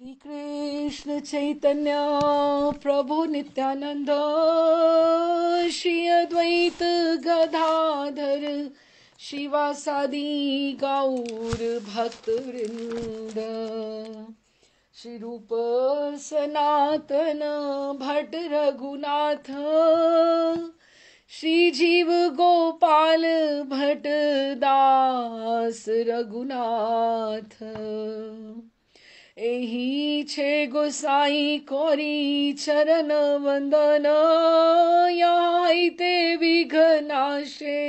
श्री कृष्ण चैतन्य प्रभु नित्यानंद श्री अद्वैत गदाधर शिवासादि गौर भक्त वृंद श्री रूप सनातन भट्ट रघुनाथ श्री जीव गोपाल भट्ट दास रघुनाथ एहि छे गोसाई कोरी चरण वंदन ते विघ्नाशे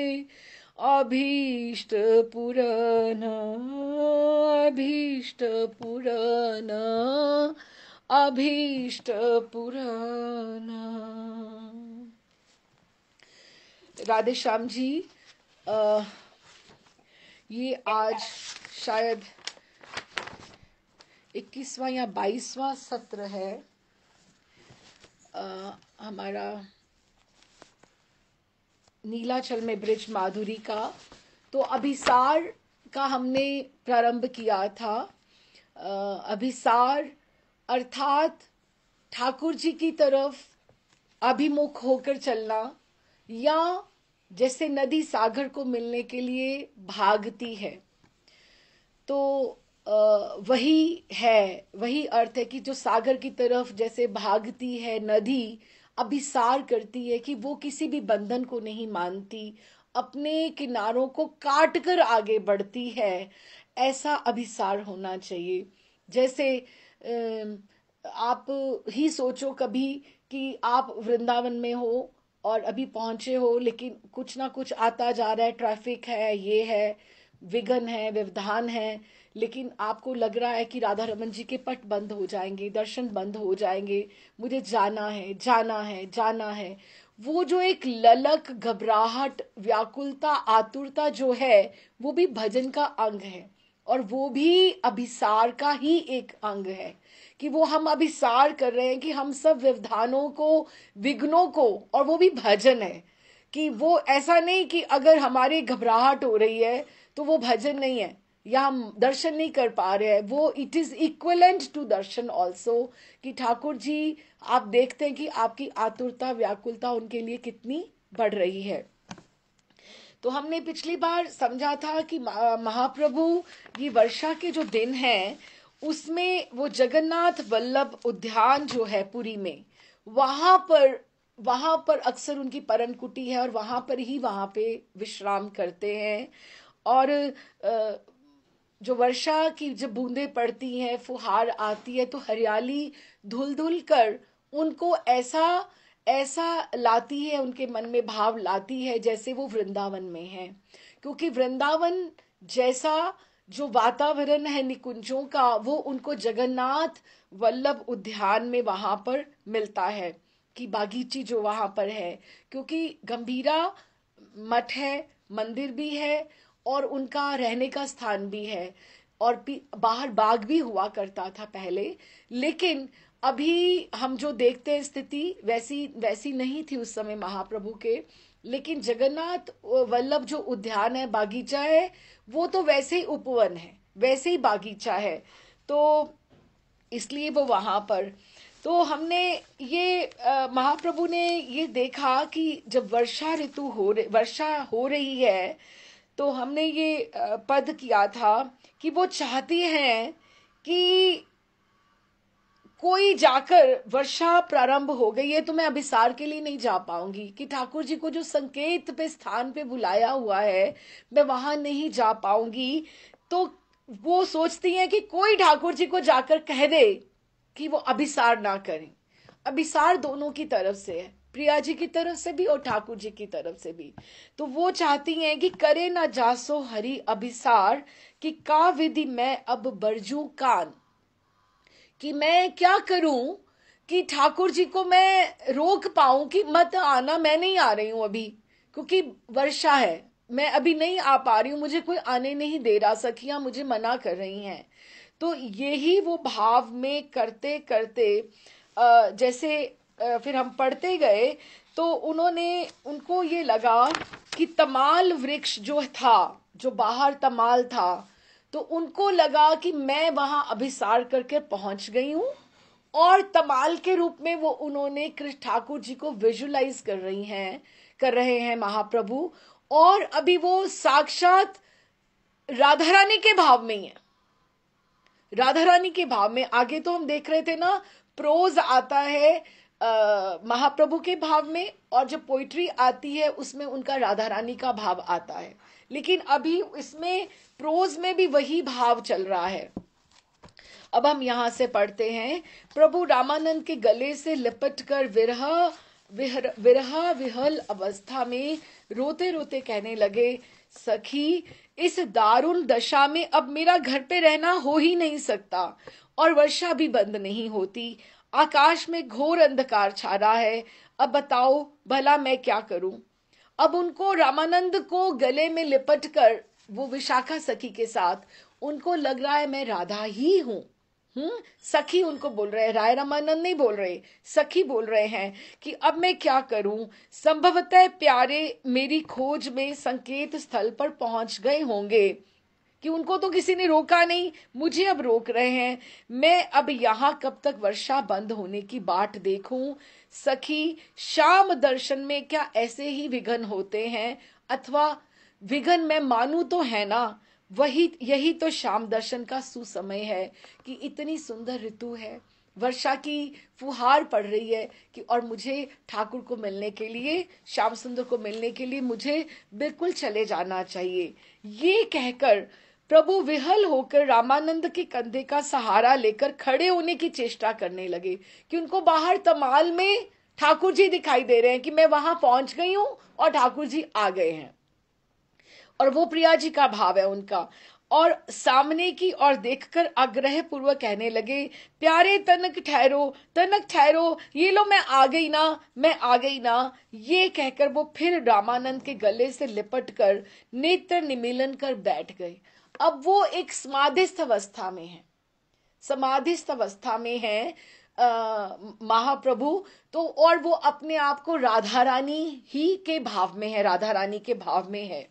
अभीष्ट पुरन अभीष्ट पुरन अभीष्ट पुरन। राधे श्याम जी, ये आज शायद 21वां या 22वां सत्र है हमारा नीलाचल में ब्रिज माधुरी का। तो अभिसार का हमने प्रारंभ किया था। अभिसार अर्थात ठाकुर जी की तरफ अभिमुख होकर चलना, या जैसे नदी सागर को मिलने के लिए भागती है, तो वही है, वही अर्थ है कि जो सागर की तरफ जैसे भागती है नदी, अभिसार करती है कि वो किसी भी बंधन को नहीं मानती, अपने किनारों को काट कर आगे बढ़ती है, ऐसा अभिसार होना चाहिए। जैसे आप ही सोचो कभी कि आप वृंदावन में हो और अभी पहुंचे हो, लेकिन कुछ ना कुछ आता जा रहा है, ट्रैफिक है, ये है, विघ्न है, व्यवधान है, लेकिन आपको लग रहा है कि राधा रमन जी के पट बंद हो जाएंगे, दर्शन बंद हो जाएंगे, मुझे जाना है जाना है जाना है। वो जो एक ललक, घबराहट, व्याकुलता, आतुरता जो है, वो भी भजन का अंग है, और वो भी अभिसार का ही एक अंग है कि वो हम अभिसार कर रहे हैं कि हम सब व्यवधानों को, विघ्नों को, और वो भी भजन है कि वो ऐसा नहीं कि अगर हमारी घबराहट हो रही है तो वो भजन नहीं है, या हम दर्शन नहीं कर पा रहे हैं, वो it is equivalent to darshan also. कि ठाकुर जी, आप देखते हैं कि आपकी आतुरता, व्याकुलता उनके लिए कितनी बढ़ रही है। तो हमने पिछली बार समझा था कि महाप्रभु ये वर्षा के जो दिन हैं उसमें वो जगन्नाथ वल्लभ उद्यान जो है पुरी में, वहां पर अक्सर उनकी परम कुटी है, और वहां पे विश्राम करते हैं। और जो वर्षा की जब बूंदें पड़ती हैं, फुहार आती है, तो हरियाली धुल धुल कर उनको ऐसा ऐसा लाती है, उनके मन में भाव लाती है जैसे वो वृंदावन में है। क्योंकि वृंदावन जैसा जो वातावरण है निकुंजों का, वो उनको जगन्नाथ वल्लभ उद्यान में वहां पर मिलता है, कि बागीची जो वहां पर है, क्योंकि गंभीरा मठ है, मंदिर भी है, और उनका रहने का स्थान भी है, और बाहर बाग भी हुआ करता था पहले। लेकिन अभी हम जो देखते हैं स्थिति वैसी नहीं थी उस समय महाप्रभु के। लेकिन जगन्नाथ वल्लभ जो उद्यान है, बागीचा है, वो तो वैसे ही उपवन है, वैसे ही बागीचा है, तो इसलिए वो वहां पर। तो हमने ये महाप्रभु ने ये देखा कि जब वर्षा हो रही है, तो हमने ये पद किया था कि वो चाहती हैं कि कोई जाकर, वर्षा प्रारंभ हो गई है तो मैं अभिसार के लिए नहीं जा पाऊंगी, कि ठाकुर जी को जो संकेत पे स्थान पे बुलाया हुआ है मैं वहां नहीं जा पाऊंगी। तो वो सोचती हैं कि कोई ठाकुर जी को जाकर कह दे कि वो अभिसार ना करें। अभिसार दोनों की तरफ से है, प्रिया जी की तरफ से भी और ठाकुर जी की तरफ से भी। तो वो चाहती हैं कि करे ना जासो हरि अभिसार, कि का विधि मैं अब बरजू कान, कि मैं क्या करूं कि ठाकुर जी को मैं रोक पाऊं कि मत आना, मैं नहीं आ रही हूं अभी, क्योंकि वर्षा है, मैं अभी नहीं आ पा रही हूं, मुझे कोई आने नहीं दे रहा, सखियां मुझे मना कर रही हैं। तो यही वो भाव में करते करते जैसे फिर हम पढ़ते गए, तो उनको ये लगा कि तमाल वृक्ष जो था, जो बाहर तमाल था, तो उनको लगा कि मैं वहां अभिसार करके पहुंच गई हूं, और तमाल के रूप में वो उन्होंने कृष्ण ठाकुर जी को विजुलाइज कर रहे हैं महाप्रभु, और अभी वो साक्षात राधा रानी के भाव में ही है। राधा रानी के भाव में आगे तो हम देख रहे थे ना, प्रोज आता है महाप्रभु के भाव में, और जब पोइट्री आती है उसमें उनका राधा रानी का भाव आता है, लेकिन अभी इसमें प्रोज में भी वही भाव चल रहा है। अब हम यहां से पढ़ते हैं, प्रभु रामानंद के गले से लिपट कर विरह विहल अवस्था में रोते रोते कहने लगे, सखी इस दारुण दशा में अब मेरा घर पे रहना हो ही नहीं सकता, और वर्षा भी बंद नहीं होती, आकाश में घोर अंधकार छा रहा है, अब बताओ भला मैं क्या करूं। अब उनको रामानंद को गले में लिपट कर, वो विशाखा सखी के साथ, उनको लग रहा है मैं राधा ही हूं। सखी उनको बोल रहे हैं, राय रामानंद नहीं बोल रहे, सखी बोल रहे हैं कि अब मैं क्या करूं। संभवतः प्यारे मेरी खोज में संकेत स्थल पर पहुंच गए होंगे, कि उनको तो किसी ने रोका नहीं, मुझे अब रोक रहे हैं। मैं अब यहां कब तक वर्षा बंद होने की बाट देखूं। सखी शाम दर्शन में क्या ऐसे ही विघ्न होते हैं, अथवा विघ्न मैं मानू तो है ना, यही तो शाम दर्शन का सुसमय है, कि इतनी सुंदर ऋतु है, वर्षा की फुहार पड़ रही है, कि और मुझे ठाकुर को मिलने के लिए, श्याम सुंदर को मिलने के लिए मुझे बिल्कुल चले जाना चाहिए। ये कहकर प्रभु विहल होकर रामानंद के कंधे का सहारा लेकर खड़े होने की चेष्टा करने लगे, कि उनको बाहर तमाल में ठाकुर जी दिखाई दे रहे हैं, कि मैं वहां पहुंच गई हूं और ठाकुर जी आ गए हैं, और वो प्रिया जी का भाव है उनका। और सामने की ओर देखकर आग्रह पूर्वक कहने लगे, प्यारे तनक ठहरो, ये लो मैं आ गई ना। ये कहकर वो फिर रामानंद के गले से लिपट कर नेत्र निमीलन कर बैठ गए। अब वो एक समाधिस्थ अवस्था में है महाप्रभु, तो और वो अपने आप को राधा रानी ही के भाव में है, राधा रानी के भाव में है।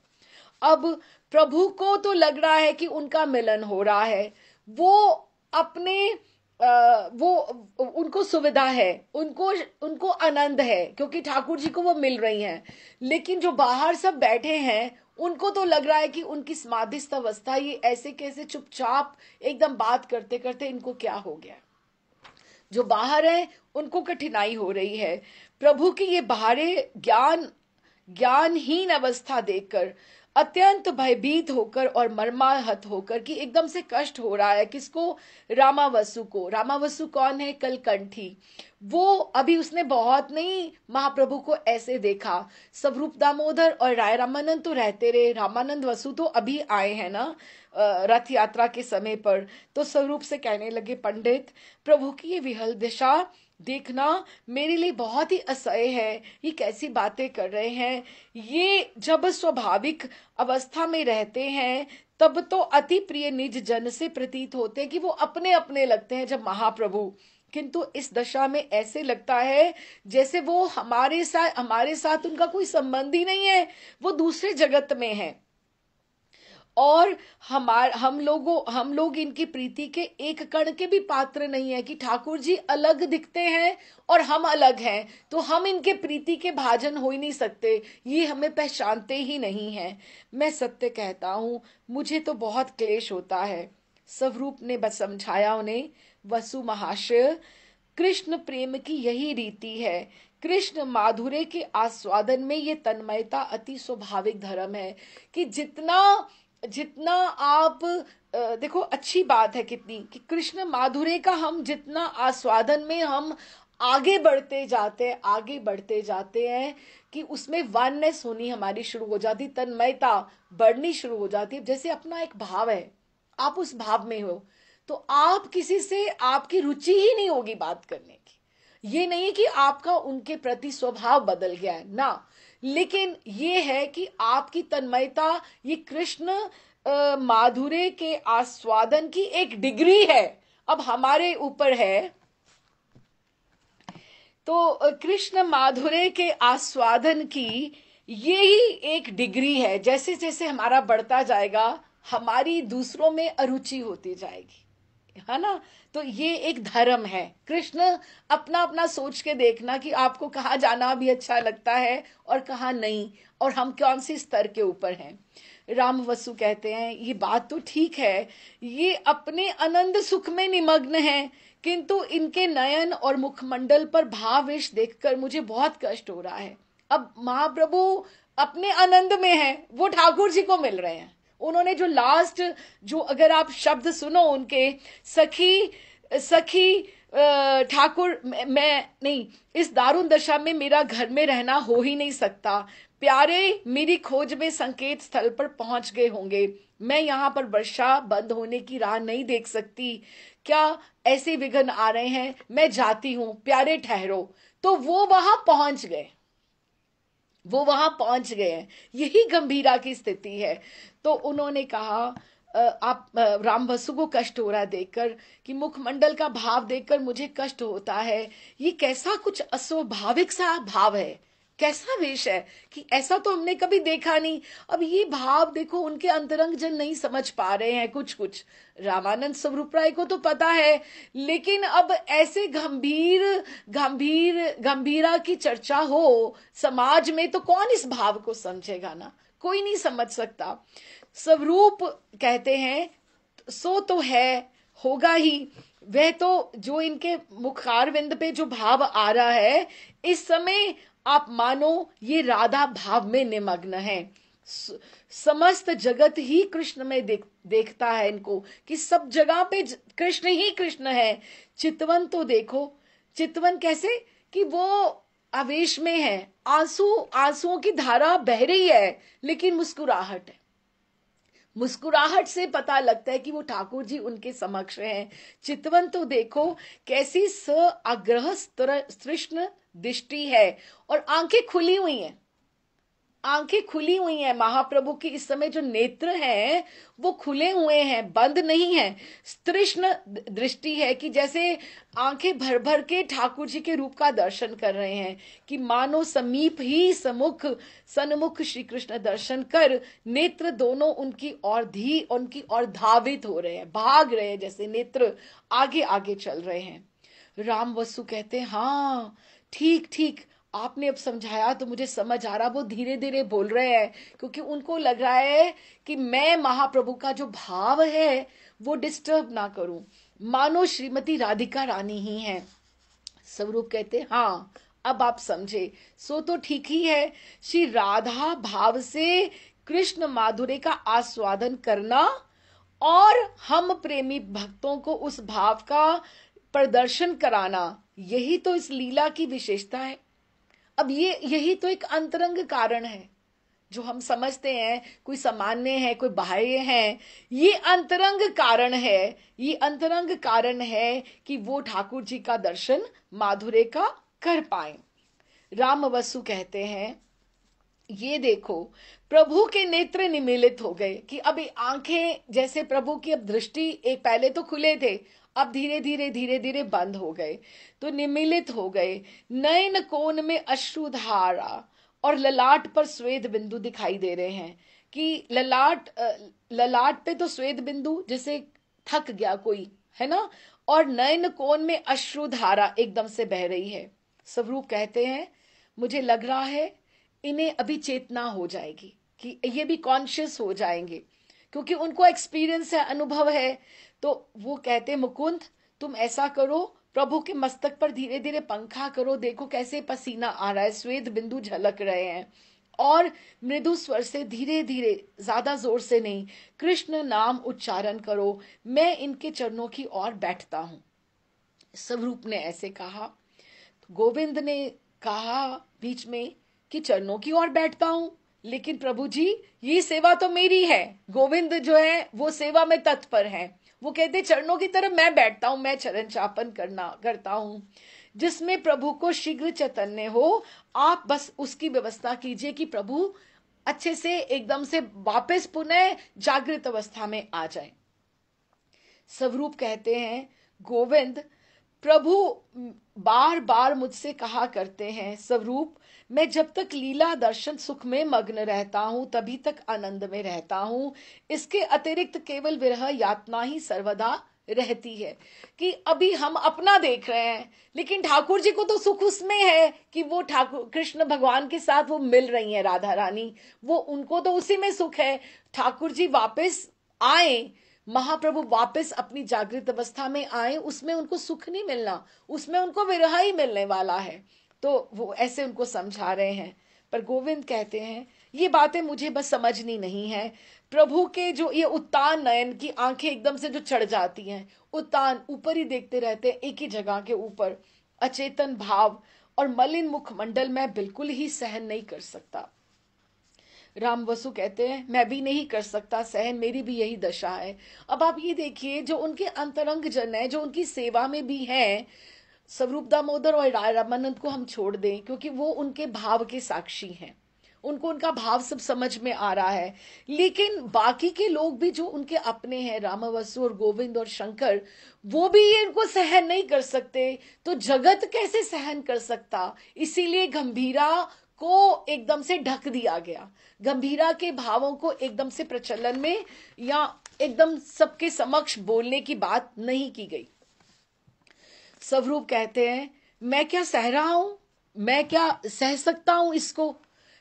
अब प्रभु को तो लग रहा है कि उनका मिलन हो रहा है, वो अपने वो उनको सुविधा है, उनको आनंद है, क्योंकि ठाकुर जी को वो मिल रही हैं। लेकिन जो बाहर सब बैठे हैं उनको तो लग रहा है कि उनकी समाधिस्थ अवस्था, ये ऐसे कैसे चुपचाप एकदम बात करते करते इनको क्या हो गया। जो बाहर है उनको कठिनाई हो रही है। प्रभु की ये बाहरे ज्ञानहीन अवस्था देखकर अत्यंत भयभीत होकर और मर्माहत होकर, कि एकदम से कष्ट हो रहा है किसको, रामावसु को। रामावसु कौन है, कलकंठी। वो अभी उसने बहुत नहीं महाप्रभु को ऐसे देखा। स्वरूप दामोदर और राय रामानंद तो रहते रहे, रामानंद वसु तो अभी आए हैं ना रथ यात्रा के समय पर। तो स्वरूप से कहने लगे, पंडित प्रभु की ये विहल दिशा देखना मेरे लिए बहुत ही असह्य है, ये कैसी बातें कर रहे हैं। ये जब स्वाभाविक अवस्था में रहते हैं तब तो अति प्रिय निज जन से प्रतीत होते हैं, कि वो अपने अपने लगते हैं जब महाप्रभु, किंतु इस दशा में ऐसे लगता है जैसे वो हमारे साथ उनका कोई संबंध ही नहीं है, वो दूसरे जगत में है। और हम लोग इनकी प्रीति के एक कण के भी पात्र नहीं है, कि ठाकुर जी अलग दिखते हैं और हम अलग हैं, तो हम इनके प्रीति के भाजन हो ही नहीं सकते, ये हमें पहचानते ही नहीं हैं। मैं सत्य कहता हूं, मुझे तो बहुत क्लेश होता है। स्वरूप ने बस समझाया उन्हें, वसु महाशय कृष्ण प्रेम की यही रीति है। कृष्ण माधुर्य के आस्वादन में ये तन्मयता अति स्वाभाविक धर्म है, कि जितना आप देखो अच्छी बात है कितनी, कि कृष्ण माधुर्य का हम जितना आस्वादन में हम आगे बढ़ते जाते हैं, कि उसमें वननेस होनी हमारी शुरू हो जाती, तन्मयता बढ़नी शुरू हो जाती है। जैसे अपना एक भाव है, आप उस भाव में हो, तो आप किसी से आपकी रुचि ही नहीं होगी बात करने की। ये नहीं कि आपका उनके प्रति स्वभाव बदल गया है ना, लेकिन ये है कि आपकी तन्मयता ये कृष्ण माधुर्य के आस्वादन की एक डिग्री है, अब हमारे ऊपर है। तो कृष्ण माधुर्य के आस्वादन की यही एक डिग्री है। जैसे जैसे हमारा बढ़ता जाएगा हमारी दूसरों में अरुचि होती जाएगी, है ना। तो ये एक धर्म है। कृष्ण अपना अपना सोच के देखना कि आपको कहाँ जाना भी अच्छा लगता है और कहाँ नहीं, और हम कौन सी स्तर के ऊपर हैं। राम वसु कहते हैं ये बात तो ठीक है, ये अपने आनंद सुख में निमग्न हैं, किंतु इनके नयन और मुखमंडल पर भावेश देखकर मुझे बहुत कष्ट हो रहा है। अब महाप्रभु अपने आनंद में हैं, वो ठाकुर जी को मिल रहे हैं। उन्होंने जो लास्ट, जो अगर आप शब्द सुनो उनके, सखी सखी ठाकुर मैं नहीं, इस दारुण दशा में मेरा घर में रहना हो ही नहीं सकता। प्यारे मेरी खोज में संकेत स्थल पर पहुंच गए होंगे। मैं यहाँ पर वर्षा बंद होने की राह नहीं देख सकती। क्या ऐसे विघ्न आ रहे हैं, मैं जाती हूं, प्यारे ठहरो। तो वो वहां पहुंच गए, वो वहां पहुंच गए हैं। यही गंभीरा की स्थिति है। तो उन्होंने कहा आप राम बसु को कष्ट हो रहा देखकर, कि मुखमंडल का भाव देखकर मुझे कष्ट होता है। ये कैसा कुछ अस्वाभाविक सा भाव है, कैसा वेश है कि ऐसा तो हमने कभी देखा नहीं। अब ये भाव देखो, उनके अंतरंग जन नहीं समझ पा रहे हैं कुछ कुछ। रामानंद स्वरूप राय को तो पता है, लेकिन अब ऐसे गंभीरा की चर्चा हो समाज में तो कौन इस भाव को समझेगा ना, कोई नहीं समझ सकता। स्वरूप कहते हैं सो तो है, होगा ही। वह तो जो इनके मुखारविंद पे जो भाव आ रहा है इस समय, आप मानो ये राधा भाव में निमग्न है। समस्त जगत ही कृष्ण में देखता है इनको, कि सब जगह पे कृष्ण ही कृष्ण है। चितवन तो देखो, चितवन कैसे कि वो आवेश में है, आंसुओं की धारा बह रही है, लेकिन मुस्कुराहट है। मुस्कुराहट से पता लगता है कि वो ठाकुर जी उनके समक्ष हैं। चितवन तो देखो कैसी आग्रह तृष्ण दृष्टि है, और आंखें खुली हुई हैं, आंखें खुली हुई हैं महाप्रभु की। इस समय जो नेत्र हैं वो खुले हुए हैं, बंद नहीं है। तृष्ण दृष्टि है कि जैसे आंखें भर भर के ठाकुर जी के रूप का दर्शन कर रहे हैं, कि मानो समीप ही सन्मुख श्री कृष्ण दर्शन कर नेत्र दोनों उनकी उनकी ओर धावित हो रहे हैं, भाग रहे हैं, जैसे नेत्र आगे आगे चल रहे हैं। राम वसु कहते हैं हाँ ठीक ठीक, आपने अब समझाया तो मुझे समझ आ रहा। वो धीरे धीरे बोल रहे हैं, क्योंकि उनको लग रहा है कि मैं महाप्रभु का जो भाव है वो डिस्टर्ब ना करूं, मानो श्रीमती राधिका रानी ही हैं। स्वरूप कहते हाँ अब आप समझे, सो तो ठीक ही है। श्री राधा भाव से कृष्ण माधुर्य का आस्वादन करना, और हम प्रेमी भक्तों को उस भाव का प्रदर्शन कराना, यही तो इस लीला की विशेषता है। अब यही तो एक अंतरंग कारण है जो हम समझते हैं, कोई सामान्य है कोई बाह्य है। ये अंतरंग कारण है, ये अंतरंग कारण है कि वो ठाकुर जी का दर्शन माधुर्य का कर पाए। राम वसु कहते हैं ये देखो प्रभु के नेत्र निमीलित हो गए, कि अब आंखें जैसे प्रभु की अब दृष्टि, एक पहले तो खुले थे अब धीरे धीरे बंद हो गए, तो निमीलित हो गए। नयन कोन में अश्रुधारा और ललाट पर श्वेत बिंदु दिखाई दे रहे हैं, कि ललाट पे तो श्वेत बिंदु जैसे थक गया कोई, है ना, और नयन कोन में अश्रुधारा एकदम से बह रही है। स्वरूप कहते हैं मुझे लग रहा है इन्हें अभी चेतना हो जाएगी, कि ये भी कॉन्शियस हो जाएंगे, क्योंकि उनको एक्सपीरियंस है, अनुभव है। तो वो कहते मुकुंद तुम ऐसा करो, प्रभु के मस्तक पर धीरे धीरे पंखा करो, देखो कैसे पसीना आ रहा है, श्वेत बिंदु झलक रहे हैं, और मृदु स्वर से धीरे धीरे, ज्यादा जोर से नहीं, कृष्ण नाम उच्चारण करो, मैं इनके चरणों की ओर बैठता हूं। स्वरूप ने ऐसे कहा। तो गोविंद ने कहा बीच में कि चरणों की ओर बैठता हूं, लेकिन प्रभु जी ये सेवा तो मेरी है। गोविंद जो है वो सेवा में तत्पर है। वो कहते चरणों की तरफ मैं बैठता हूं, मैं चरण चापन करता हूं। जिसमें प्रभु को शीघ्र चैतन्य हो, आप बस उसकी व्यवस्था कीजिए कि प्रभु अच्छे से एकदम से वापस पुनः जागृत अवस्था में आ जाए। स्वरूप कहते हैं गोविंद प्रभु बार बार मुझसे कहा करते हैं, स्वरूप मैं जब तक लीला दर्शन सुख में मग्न रहता हूं तभी तक आनंद में रहता हूं, इसके अतिरिक्त केवल विरह यातना ही सर्वदा रहती है। कि अभी हम अपना देख रहे हैं, लेकिन ठाकुर जी को तो सुख उसमें है कि वो ठाकुर कृष्ण भगवान के साथ वो मिल रही हैं, राधा रानी, वो उनको तो उसी में सुख है। ठाकुर जी वापस आए, महाप्रभु वापस अपनी जागृत अवस्था में आए, उसमें उनको सुख नहीं मिलना, उसमें उनको विरह ही मिलने वाला है। तो वो ऐसे उनको समझा रहे हैं। पर गोविंद कहते हैं ये बातें मुझे बस समझनी नहीं है। प्रभु के जो ये उत्तान नयन की आंखें एकदम से जो चढ़ जाती हैं, उत्तान ऊपर ही देखते रहते हैं, एक ही जगह के ऊपर, अचेतन भाव और मलिन मुखमंडल मैं बिल्कुल ही सहन नहीं कर सकता। राम वसु कहते हैं मैं भी नहीं कर सकता सहन, मेरी भी यही दशा है। अब आप ये देखिए, जो उनके अंतरंग जन है, जो उनकी सेवा में भी हैं, स्वरूप दामोदर और रामानंद को हम छोड़ दें क्योंकि वो उनके भाव के साक्षी हैं, उनको उनका भाव सब समझ में आ रहा है। लेकिन बाकी के लोग भी जो उनके अपने हैं, रामवसु और गोविंद और शंकर, वो भी ये इनको सहन नहीं कर सकते। तो जगत कैसे सहन कर सकता? इसीलिए गंभीरा को एकदम से ढक दिया गया, गंभीरा के भावों को एकदम से प्रचलन में या एकदम सबके समक्ष बोलने की बात नहीं की गई। स्वरूप कहते हैं मैं क्या सह रहा हूं, मैं क्या सह सकता हूं इसको,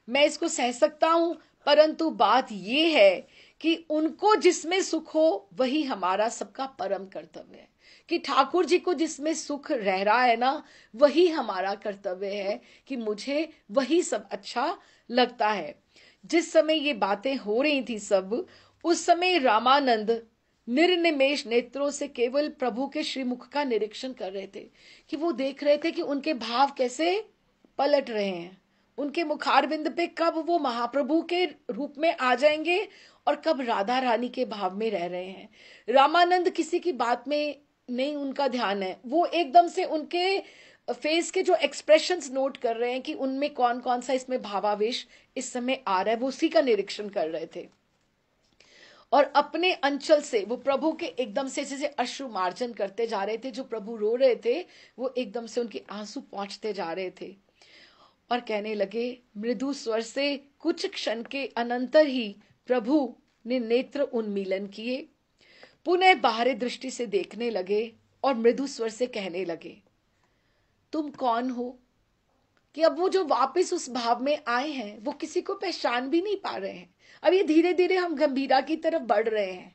मैं इसको सह सकता हूं, परंतु बात यह है कि उनको जिसमें सुख हो वही हमारा सबका परम कर्तव्य है। कि ठाकुर जी को जिसमें सुख रह रहा है ना, वही हमारा कर्तव्य है कि मुझे वही सब अच्छा लगता है। जिस समय ये बातें हो रही थी सब, उस समय रामानंद निर्निमेष नेत्रों से केवल प्रभु के श्रीमुख का निरीक्षण कर रहे थे। कि वो देख रहे थे कि उनके भाव कैसे पलट रहे हैं, उनके मुखारविंद पे कब वो महाप्रभु के रूप में आ जाएंगे और कब राधा रानी के भाव में रह रहे हैं। रामानंद किसी की बात में नहीं उनका ध्यान है, वो एकदम से उनके फेस के जो एक्सप्रेशंस नोट कर रहे हैं कि उनमें कौन कौन सा इसमें भावावेश इस समय आ रहा है, वो उसी का निरीक्षण कर रहे थे। और अपने अंचल से वो प्रभु के एकदम से जैसे अश्रु मार्जन करते जा रहे थे, जो प्रभु रो रहे थे वो एकदम से उनके आंसू पहुंचते जा रहे थे। और कहने लगे मृदु स्वर से, कुछ क्षण के अनंतर ही प्रभु ने नेत्र उन्मीलन किए, पुनः बाहरी दृष्टि से देखने लगे और मृदु स्वर से कहने लगे तुम कौन हो। कि अब वो जो वापस उस भाव में आए हैं वो किसी को पहचान भी नहीं पा रहे हैं। अब ये धीरे धीरे हम गंभीरा की तरफ बढ़ रहे हैं,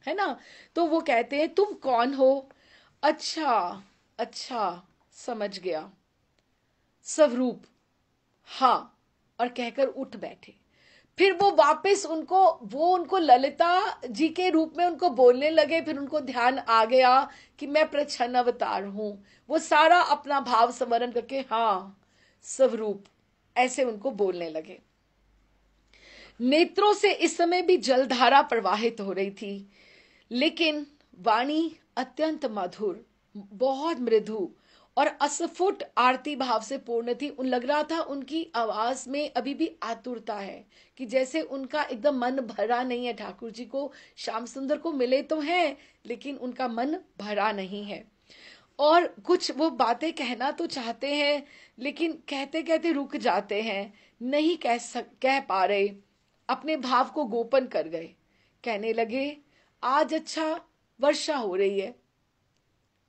है ना। तो वो कहते हैं तुम कौन हो। अच्छा अच्छा, समझ गया स्वरूप, हाँ, और कहकर उठ बैठे। फिर वो वापस उनको ललिता जी के रूप में उनको बोलने लगे। फिर उनको ध्यान आ गया कि मैं प्रच्छन्न अवतार हूं। वो सारा अपना भाव स्मरण करके हाँ स्वरूप, ऐसे उनको बोलने लगे। नेत्रों से इस समय भी जलधारा प्रवाहित हो रही थी, लेकिन वाणी अत्यंत मधुर, बहुत मृदु और अस्फुट आरती भाव से पूर्ण थी। उन लग रहा था उनकी आवाज में अभी भी आतुरता है, कि जैसे उनका एकदम मन भरा नहीं है। ठाकुर जी को, श्याम सुंदर को मिले तो हैं, लेकिन उनका मन भरा नहीं है। और कुछ वो बातें कहना तो चाहते हैं, लेकिन कहते कहते रुक जाते हैं, नहीं कह पा रहे, अपने भाव को गोपन कर गए। कहने लगे आज अच्छा वर्षा हो रही है,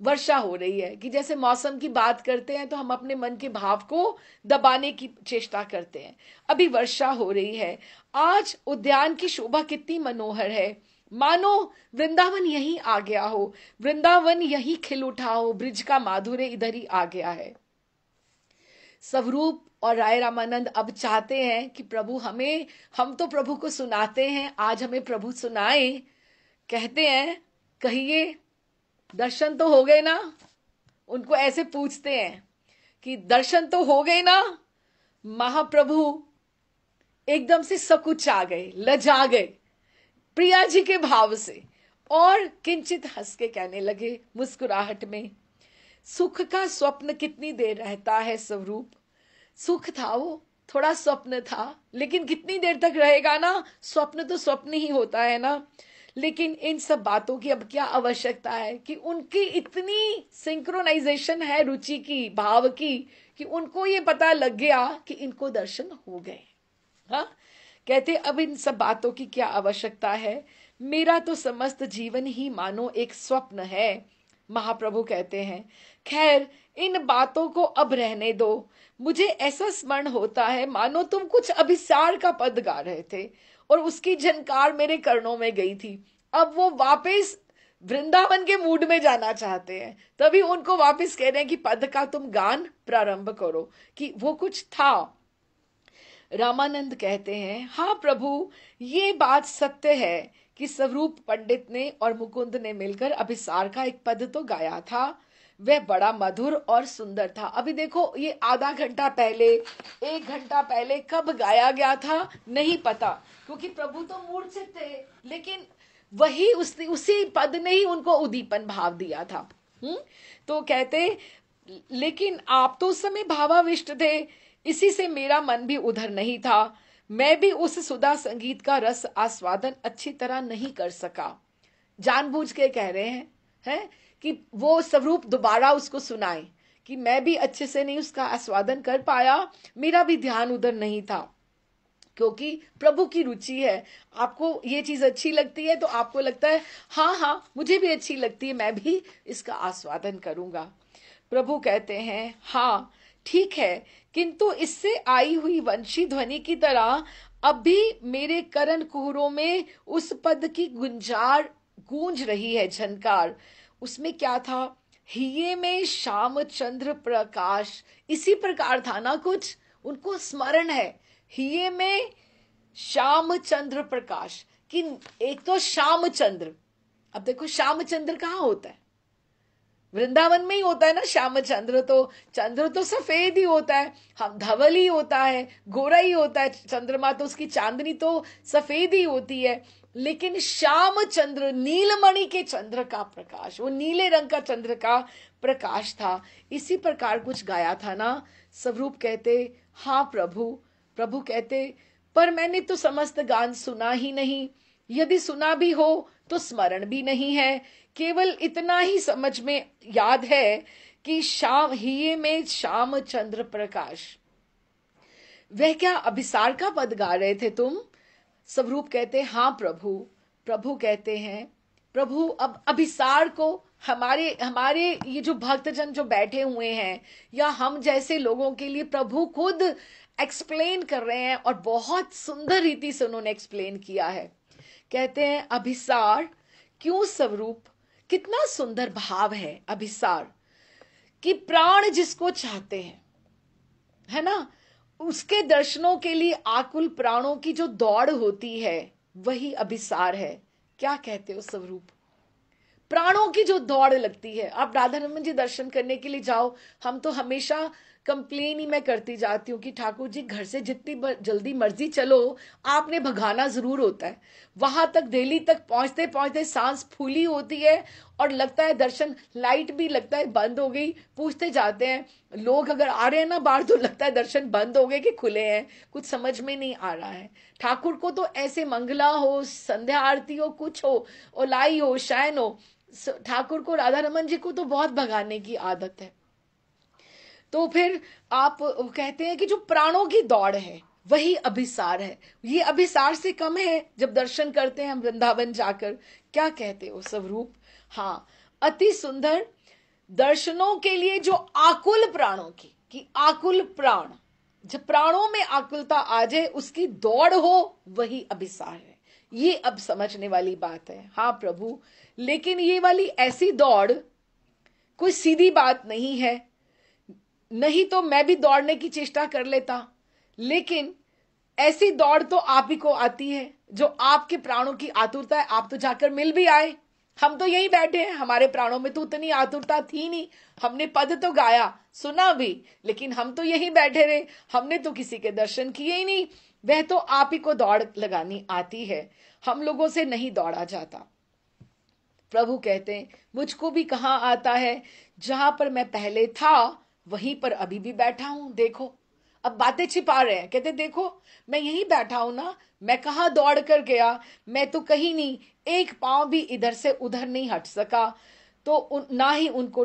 वर्षा हो रही है। कि जैसे मौसम की बात करते हैं तो हम अपने मन के भाव को दबाने की चेष्टा करते हैं। अभी वर्षा हो रही है, आज उद्यान की शोभा कितनी मनोहर है, मानो वृंदावन यहीं आ गया हो, वृंदावन यहीं खिल उठा हो, ब्रिज का माधुर्य इधर ही आ गया है। स्वरूप और राय रामानंद अब चाहते हैं कि प्रभु हम तो प्रभु को सुनाते हैं, आज हमें प्रभु सुनाए। कहते हैं कहिए दर्शन तो हो गए ना। उनको ऐसे पूछते हैं कि दर्शन तो हो गए ना। महाप्रभु एकदम से सकुचा गए, लजा गए प्रिया जी के भाव से, और किंचित हंस के कहने लगे मुस्कुराहट में, सुख का स्वप्न कितनी देर रहता है स्वरूप। सुख था वो, थोड़ा स्वप्न था, लेकिन कितनी देर तक रहेगा ना। स्वप्न तो स्वप्न ही होता है ना। लेकिन इन सब बातों की अब क्या आवश्यकता है कि उनकी इतनी सिंक्रोनाइजेशन है रुचि की, भाव की, कि उनको ये पता लग गया कि इनको दर्शन हो गए। हाँ, कहते अब इन सब बातों की क्या आवश्यकता है, मेरा तो समस्त जीवन ही मानो एक स्वप्न है। महाप्रभु कहते हैं, खैर इन बातों को अब रहने दो। मुझे ऐसा स्मरण होता है मानो तुम कुछ अभिसार का पद गा रहे थे और उसकी झनकार मेरे कर्णों में गई थी। अब वो वापस वृंदावन के मूड में जाना चाहते हैं, तभी उनको वापस कह रहे हैं कि पद का तुम गान प्रारंभ करो, कि वो कुछ था। रामानंद कहते हैं, हाँ प्रभु, ये बात सत्य है कि स्वरूप पंडित ने और मुकुंद ने मिलकर अभिसार का एक पद तो गाया था। वह बड़ा मधुर और सुंदर था। अभी देखो, ये आधा घंटा पहले, 1 घंटा पहले कब गाया गया था नहीं पता, क्योंकि प्रभु तो मूड से थे, लेकिन वही उसी पद ने ही उनको उद्दीपन भाव दिया था। तो कहते, लेकिन आप तो उस समय भावाविष्ट थे, इसी से मेरा मन भी उधर नहीं था। मैं भी उस सुधा संगीत का रस आस्वादन अच्छी तरह नहीं कर सका। जानबूझ के कह रहे हैं कि वो स्वरूप दोबारा उसको सुनाए, कि मैं भी अच्छे से नहीं उसका आस्वादन कर पाया, मेरा भी ध्यान उधर नहीं था। क्योंकि प्रभु की रुचि है, आपको ये चीज अच्छी लगती है तो आपको लगता है हाँ हाँ मुझे भी अच्छी लगती है, मैं भी इसका आस्वादन करूंगा। प्रभु कहते हैं, हाँ ठीक है, किंतु इससे आई हुई वंशी ध्वनि की तरह अब भी मेरे करण कुहरों में उस पद की गुंजार गूंज रही है, झनकार। उसमें क्या था, हिये में श्याम चंद्र प्रकाश, इसी प्रकार था ना कुछ, उनको स्मरण है हिये में श्याम चंद्र प्रकाश, कि एक तो श्याम चंद्र, अब देखो श्याम चंद्र कहाँ होता है, वृंदावन में ही होता है ना श्याम चंद्र। तो चंद्र तो सफेद ही होता है, हम धवल ही होता है, गोरा ही होता है चंद्रमा, तो उसकी चांदनी तो सफेद ही होती है। लेकिन श्याम चंद्र, नीलमणि के चंद्र का प्रकाश, वो नीले रंग का चंद्र का प्रकाश था। इसी प्रकार कुछ गाया था ना। स्वरूप कहते, हाँ प्रभु। प्रभु कहते, पर मैंने तो समस्त गान सुना ही नहीं, यदि सुना भी हो तो स्मरण भी नहीं है, केवल इतना ही समझ में याद है कि शाम हिये में श्याम चंद्र प्रकाश। वह क्या अभिसार का पद गा रहे थे तुम? स्वरूप कहते, हाँ प्रभु। प्रभु कहते हैं, प्रभु अब अभिसार को हमारे हमारे ये जो भक्तजन जो बैठे हुए हैं या हम जैसे लोगों के लिए प्रभु खुद एक्सप्लेन कर रहे हैं, और बहुत सुंदर रीति से उन्होंने एक्सप्लेन किया है। कहते हैं, अभिसार क्यों स्वरूप, कितना सुंदर भाव है अभिसार, कि प्राण जिसको चाहते हैं, है ना, उसके दर्शनों के लिए आकुल प्राणों की जो दौड़ होती है वही अभिसार है। क्या कहते हो स्वरूप, प्राणों की जो दौड़ लगती है। आप राधा रमन जी दर्शन करने के लिए जाओ, हम तो हमेशा कंप्लेन ही मैं करती जाती हूँ कि ठाकुर जी घर से जितनी जल्दी मर्जी चलो, आपने भगाना जरूर होता है। वहां तक दिल्ली तक पहुंचते पहुंचते सांस फूली होती है और लगता है दर्शन, लाइट भी लगता है बंद हो गई, पूछते जाते हैं लोग अगर आ रहे हैं ना बाहर, तो लगता है दर्शन बंद हो गए कि खुले हैं, कुछ समझ में नहीं आ रहा है। ठाकुर को तो ऐसे मंगला हो, संध्या आरती हो, कुछ हो, ओलाई हो, शयन हो, ठाकुर को, राधा रमन जी को तो बहुत भगाने की आदत है। तो फिर आप कहते हैं कि जो प्राणों की दौड़ है वही अभिसार है। ये अभिसार से कम है जब दर्शन करते हैं हम वृंदावन जाकर। क्या कहते हो स्वरूप? हाँ, अति सुंदर दर्शनों के लिए जो आकुल प्राणों की, कि आकुल प्राण, जब प्राणों में आकुलता आ जाए, उसकी दौड़ हो, वही अभिसार है। ये अब समझने वाली बात है। हाँ प्रभु, लेकिन ये वाली ऐसी दौड़ कोई सीधी बात नहीं है, नहीं तो मैं भी दौड़ने की चेष्टा कर लेता, लेकिन ऐसी दौड़ तो आप ही को आती है, जो आपके प्राणों की आतुरता है। आप तो जाकर मिल भी आए, हम तो यहीं बैठे हैं, हमारे प्राणों में तो उतनी आतुरता थी नहीं, हमने पद तो गाया, सुना भी, लेकिन हम तो यहीं बैठे रहे, हमने तो किसी के दर्शन किए ही नहीं। वह तो आप ही को दौड़ लगानी आती है, हम लोगों से नहीं दौड़ा जाता। प्रभु कहते हैं, मुझको भी कहाँ आता है, जहां पर मैं पहले था वहीं पर अभी भी बैठा हूं। देखो, अब बातें छिपा रहे हैं, कहते देखो मैं यहीं बैठा हूं ना, मैं कहाँ दौड़ कर गया, मैं तो कहीं नहीं, एक पांव भी इधर से उधर नहीं हट सका, तो ना ही उनको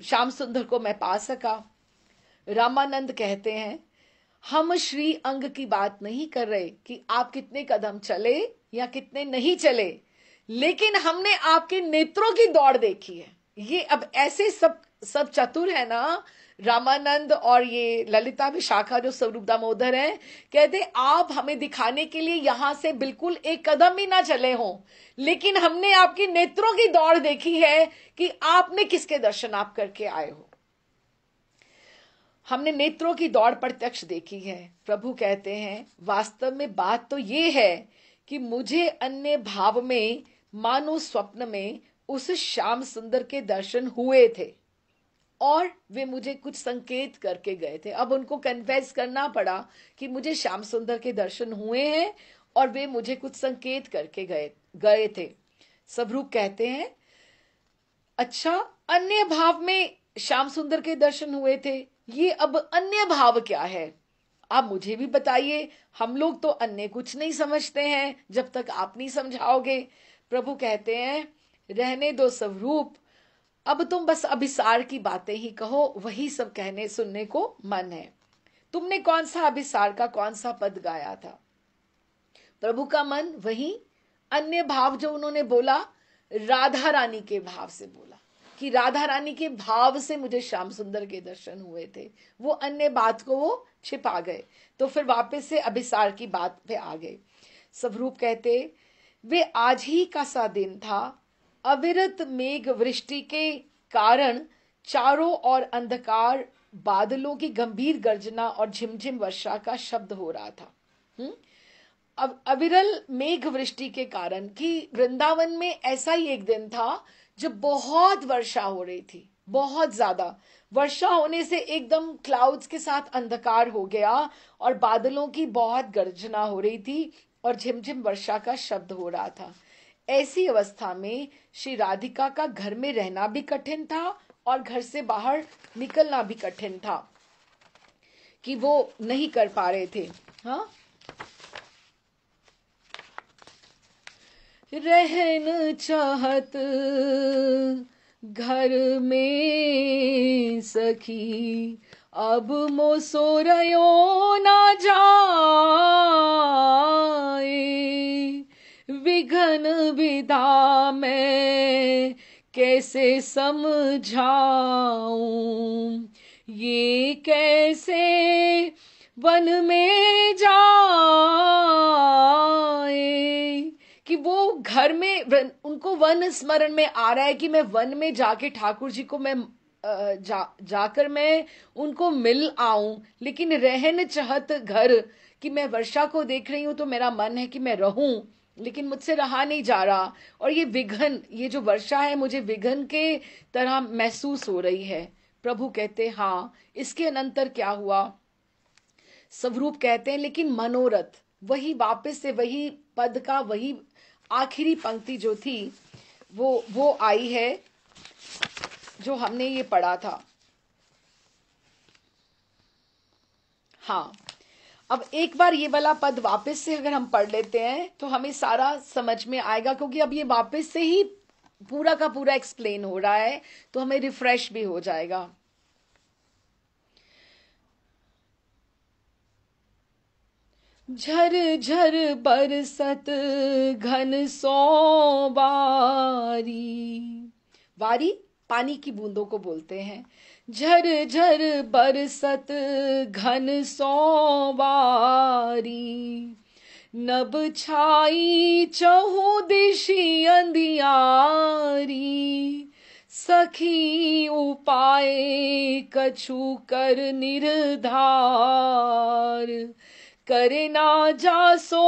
श्याम सुंदर को मैं पा सका। रामानंद कहते हैं हम श्री अंग की बात नहीं कर रहे कि आप कितने कदम चले या कितने नहीं चले, लेकिन हमने आपके नेत्रों की दौड़ देखी है। ये अब ऐसे सब चतुर है ना रामानंद और ये ललिता विशाखा जो स्वरूप दामोदर हैं, कहते आप हमें दिखाने के लिए यहां से बिल्कुल एक कदम भी ना चले हों, लेकिन हमने आपकी नेत्रों की दौड़ देखी है कि आपने किसके दर्शन आप करके आए हो। हमने नेत्रों की दौड़ प्रत्यक्ष देखी है। प्रभु कहते हैं वास्तव में बात तो ये है कि मुझे अन्य भाव में मानो स्वप्न में उस श्याम सुंदर के दर्शन हुए थे और वे मुझे कुछ संकेत करके गए थे। अब उनको कन्फेस करना पड़ा कि मुझे श्याम सुंदर के दर्शन हुए हैं और वे मुझे कुछ संकेत करके गए थे। स्वरूप कहते हैं अच्छा, अन्य भाव में श्याम सुंदर के दर्शन हुए थे, ये अब अन्य भाव क्या है, आप मुझे भी बताइए। हम लोग तो अन्य कुछ नहीं समझते हैं जब तक आप नहीं समझाओगे। प्रभु कहते हैं रहने दो स्वरूप, अब तुम बस अभिसार की बातें ही कहो, वही सब कहने सुनने को मन है। तुमने कौन सा अभिसार का कौन सा पद गाया था? प्रभु का मन वही अन्य भाव जो उन्होंने बोला, राधा रानी के भाव से बोला कि राधा रानी के भाव से मुझे श्याम सुंदर के दर्शन हुए थे। वो अन्य बात को वो छिपा गए, तो फिर वापस से अभिसार की बात पे आ गए। स्वरूप कहते वे आज ही का सा दिन था, अविरत मेघ वृष्टि के कारण चारों ओर अंधकार, बादलों की गंभीर गर्जना और झिमझिम वर्षा का शब्द हो रहा था। अब अविरल मेघ वृष्टि के कारण कि वृंदावन में ऐसा ही एक दिन था जब बहुत वर्षा हो रही थी, बहुत ज्यादा वर्षा होने से एकदम क्लाउड्स के साथ अंधकार हो गया और बादलों की बहुत गर्जना हो रही थी और झिमझिम वर्षा का शब्द हो रहा था। ऐसी अवस्था में श्री राधिका का घर में रहना भी कठिन था और घर से बाहर निकलना भी कठिन था कि वो नहीं कर पा रहे थे। हाँ, रहन चाहत घर में सखी, अब मोसोरयो ना जाए, विघन विधा में कैसे समझाऊं, ये कैसे वन में जाए। कि वो घर में उनको वन स्मरण में आ रहा है कि मैं वन में जाके ठाकुर जी को मैं जाकर मैं उनको मिल आऊं, लेकिन रहन चाहत घर, कि मैं वर्षा को देख रही हूं तो मेरा मन है कि मैं रहूं, लेकिन मुझसे रहा नहीं जा रहा। और ये विघन, ये जो वर्षा है मुझे विघन के तरह महसूस हो रही है। प्रभु कहते हाँ, इसके अनंतर क्या हुआ? स्वरूप कहते हैं लेकिन मनोरथ, वही वापस से वही पद का वही आखिरी पंक्ति जो थी वो आई है जो हमने ये पढ़ा था। हाँ, अब एक बार ये वाला पद वापस से अगर हम पढ़ लेते हैं तो हमें सारा समझ में आएगा, क्योंकि अब ये वापस से ही पूरा का पूरा एक्सप्लेन हो रहा है तो हमें रिफ्रेश भी हो जाएगा। झर झर बरसत घन सो बारी, वारी पानी की बूंदों को बोलते हैं। झर झर बरसत घन सो बारी, नभ छाई चहु दिशि अंधियारी, सखी उपाय कछु कर निर्धार, करे ना जासो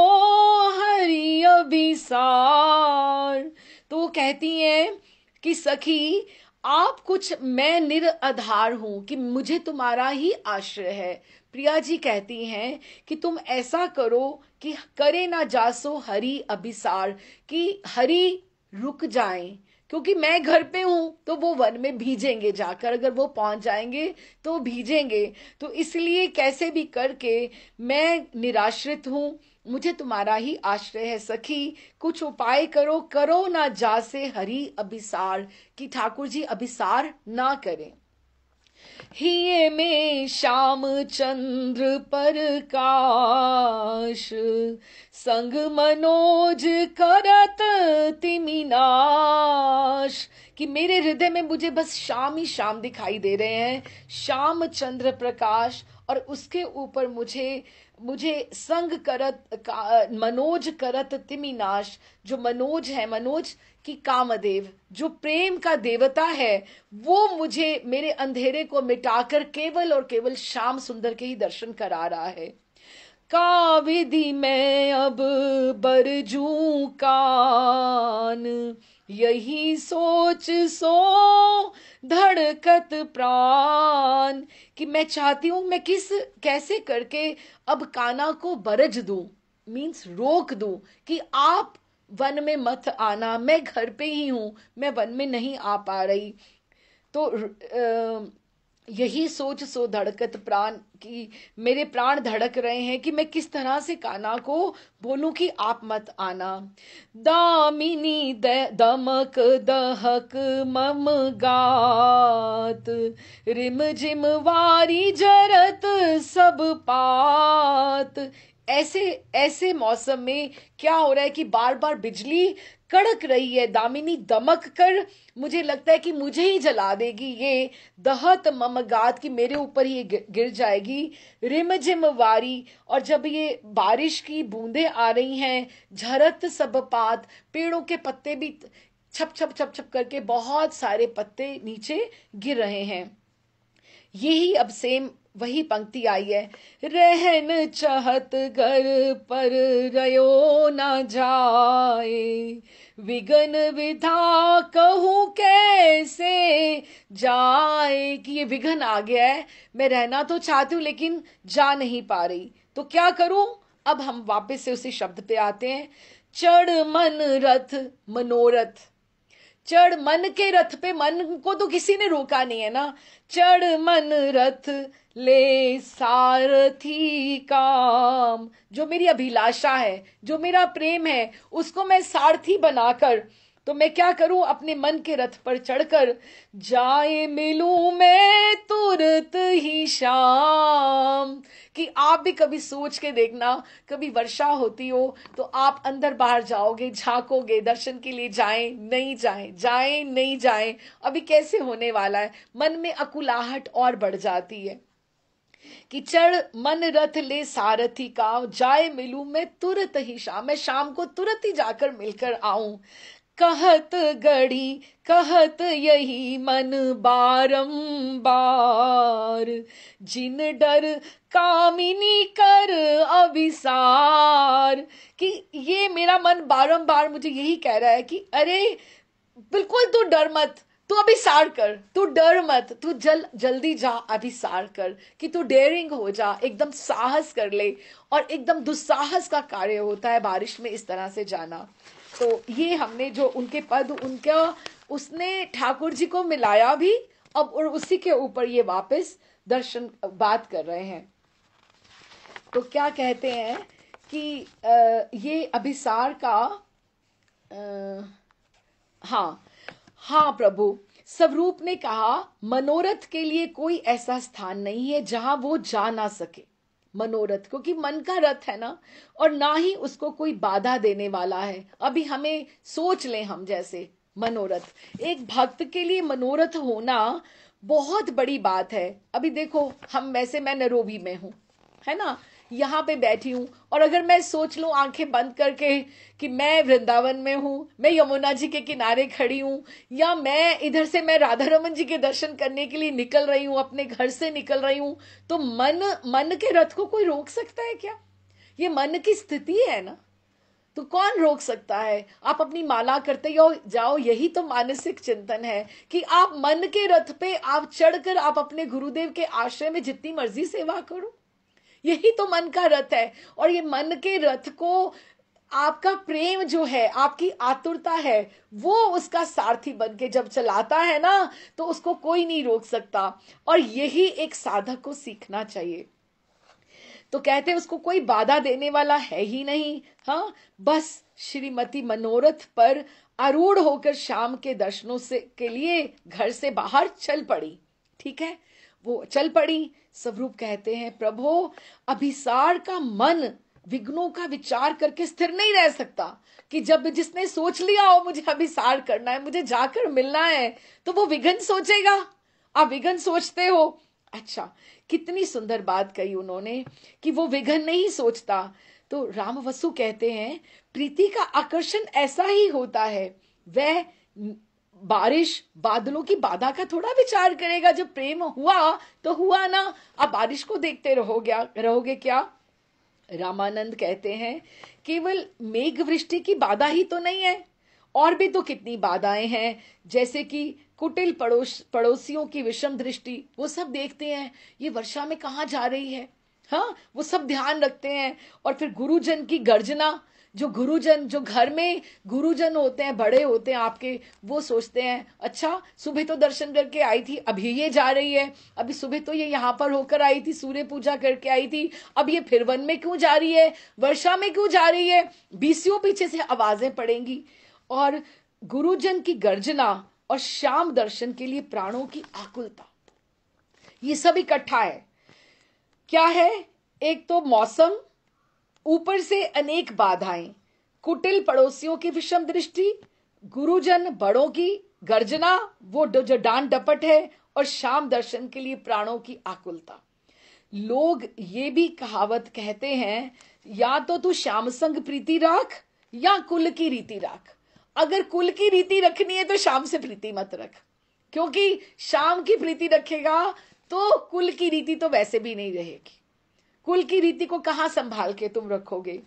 हरि अभिसार। तो वो कहती हैं कि सखी आप कुछ, मैं निराधार हूं कि मुझे तुम्हारा ही आश्रय है। प्रिया जी कहती हैं कि तुम ऐसा करो कि करे ना जासो हरि अभिसार, कि हरि रुक जाएं, क्योंकि मैं घर पे हूं तो वो वन में भीजेंगे जाकर, अगर वो पहुंच जाएंगे तो भीजेंगे। तो इसलिए कैसे भी करके मैं निराश्रित हूं, मुझे तुम्हारा ही आश्रय है सखी, कुछ उपाय करो, करो ना जासे हरि अभिसार, कि ठाकुर जी अभिसार ना करें। हिये में श्याम चंद्र प्रकाश, संग मनोज करत तिमिनाश, कि मेरे हृदय में मुझे बस श्याम ही श्याम दिखाई दे रहे हैं, श्याम चंद्र प्रकाश, और उसके ऊपर मुझे मुझे संग करत मनोज करत तिमिनाश, जो मनोज है, मनोज की कामदेव, जो प्रेम का देवता है, वो मुझे मेरे अंधेरे को मिटाकर केवल और केवल श्याम सुंदर के ही दर्शन करा रहा है। का विधि में अब बरजू कान, यही सोच सो धड़कत प्राण, कि मैं चाहती हूं मैं कैसे करके अब काना को बरज दूं, मीन्स रोक दूं, कि आप वन में मत आना, मैं घर पे ही हूं, मैं वन में नहीं आ पा रही। तो यही सोच सो धड़कत प्राण, की मेरे प्राण धड़क रहे हैं कि मैं किस तरह से कान्हा को बोलूं कि आप मत आना। दामिनी दमक दहक मम गात, रिम जिम वारी जरत सब पात। ऐसे ऐसे मौसम में क्या हो रहा है कि बार बार बिजली कड़क रही है, दामिनी दमक कर मुझे लगता है कि मुझे ही जला देगी, ये दहत ममगात की मेरे ऊपर ही गिर जाएगी। रिमझिम वारी, और जब ये बारिश की बूंदें आ रही हैं, झरत सब पात, पेड़ों के पत्ते भी छप छप छप छप करके बहुत सारे पत्ते नीचे गिर रहे हैं। यही अब सेम वही पंक्ति आई है, रहन चाहत घर पर रयो ना जाए, विघन विधा कहूं कैसे जाए, कि ये विघन आ गया है, मैं रहना तो चाहती हूं लेकिन जा नहीं पा रही, तो क्या करूं। अब हम वापस से उसी शब्द पे आते हैं, चढ़ मन रथ मनोरथ, चढ़ मन के रथ पे, मन को तो किसी ने रोका नहीं है ना, चढ़ मन रथ ले सारथी काम, जो मेरी अभिलाषा है, जो मेरा प्रेम है, उसको मैं सारथी बनाकर, तो मैं क्या करूं, अपने मन के रथ पर चढ़कर जाए मिलूं मैं तुरंत ही शाम। कि आप भी कभी सोच के देखना, कभी वर्षा होती हो तो आप अंदर बाहर जाओगे, झांकोगे, दर्शन के लिए जाएं नहीं जाएं, जाएं नहीं जाएं, अभी कैसे होने वाला है, मन में अकुलाहट और बढ़ जाती है। कि चढ़ मन रथ ले सारथी का, जाए मिलूं मैं तुरंत ही शाम, मैं शाम को तुरंत ही जाकर मिलकर आऊं। कहत गढ़ी कहत यही मन बारंबार, जिन डर कामिनी कर अभिसार, कि ये मेरा मन बारंबार मुझे यही कह रहा है कि अरे बिल्कुल तू डर मत, तू अभिसार कर, तू डर मत, तू जल्दी जा अभिसार कर, कि तू डेयरिंग हो जा, एकदम साहस कर ले। और एकदम दुस्साहस का कार्य होता है बारिश में इस तरह से जाना। तो ये हमने जो उनके पद, उनका उसने ठाकुर जी को मिलाया भी अब, और उसी के ऊपर ये वापस दर्शन बात कर रहे हैं। तो क्या कहते हैं कि ये अभिसार का हाँ हाँ प्रभु, स्वरूप ने कहा मनोरथ के लिए कोई ऐसा स्थान नहीं है जहां वो जा ना सके। मनोरथ क्योंकि मन का रथ है ना, और ना ही उसको कोई बाधा देने वाला है। अभी हमें सोच लें, हम जैसे मनोरथ, एक भक्त के लिए मनोरथ होना बहुत बड़ी बात है। अभी देखो, हम वैसे मैं नैरोबी में हूं, है ना, यहाँ पे बैठी हूं, और अगर मैं सोच लूं आंखें बंद करके कि मैं वृंदावन में हूं, मैं यमुना जी के किनारे खड़ी हूं, या मैं इधर से मैं राधा रमन जी के दर्शन करने के लिए निकल रही हूं, अपने घर से निकल रही हूं, तो मन के रथ को कोई रोक सकता है क्या? ये मन की स्थिति है ना, तो कौन रोक सकता है? आप अपनी माला करते जाओ, यही तो मानसिक चिंतन है कि आप मन के रथ पे आप चढ़कर आप अपने गुरुदेव के आश्रय में जितनी मर्जी सेवा करो, यही तो मन का रथ है। और ये मन के रथ को आपका प्रेम जो है, आपकी आतुरता है, वो उसका सारथी बन के जब चलाता है ना, तो उसको कोई नहीं रोक सकता। और यही एक साधक को सीखना चाहिए। तो कहते हैं उसको कोई बाधा देने वाला है ही नहीं। हाँ, बस श्रीमती मनोरथ पर आरूढ़ होकर शाम के दर्शनों से के लिए घर से बाहर चल पड़ी। ठीक है, वो चल पड़ी। स्वरूप कहते हैं, प्रभु, अभिसार का मन विघ्नों का विचार करके स्थिर नहीं रह सकता, कि जब जिसने सोच लिया हो मुझे अभिसार करना है, मुझे जाकर मिलना है, तो वो विघ्न सोचेगा। आप विघ्न सोचते हो। अच्छा, कितनी सुंदर बात कही उन्होंने कि वो विघ्न नहीं सोचता। तो राम वसु कहते हैं, प्रीति का आकर्षण ऐसा ही होता है। वह बारिश बादलों की बाधा का थोड़ा विचार करेगा। जब प्रेम हुआ तो हुआ ना, अब बारिश को देखते रहोगे क्या? रामानंद कहते हैं, केवल मेघ वृष्टि की बाधा ही तो नहीं है, और भी तो कितनी बाधाएं हैं। जैसे कि कुटिल पड़ोसियों की विषम दृष्टि, वो सब देखते हैं, ये वर्षा में कहाँ जा रही है। हाँ, वो सब ध्यान रखते हैं। और फिर गुरुजन की गर्जना, जो गुरुजन, जो घर में गुरुजन होते हैं, बड़े होते हैं आपके, वो सोचते हैं, अच्छा सुबह तो दर्शन करके आई थी, अभी ये जा रही है, अभी सुबह तो ये यहाँ पर होकर आई थी, सूर्य पूजा करके आई थी, अब ये फिर वन में क्यों जा रही है, वर्षा में क्यों जा रही है। बीसियों पीछे से आवाजें पड़ेंगी। और गुरुजन की गर्जना और श्याम दर्शन के लिए प्राणों की आकुलता, ये सब इकट्ठा है। क्या है? एक तो मौसम, ऊपर से अनेक बाधाएं, कुटिल पड़ोसियों की विषम दृष्टि, गुरुजन बड़ों की गर्जना, वो जो डांट डपट है, और शाम दर्शन के लिए प्राणों की आकुलता। लोग ये भी कहावत कहते हैं, या तो तू श्याम संग प्रीति राख या कुल की रीति राख। अगर कुल की रीति रखनी है तो शाम से प्रीति मत रख, क्योंकि शाम की प्रीति रखेगा तो कुल की रीति तो वैसे भी नहीं रहेगी। कुल की रीति को कहां संभाल के तुम रखोगे।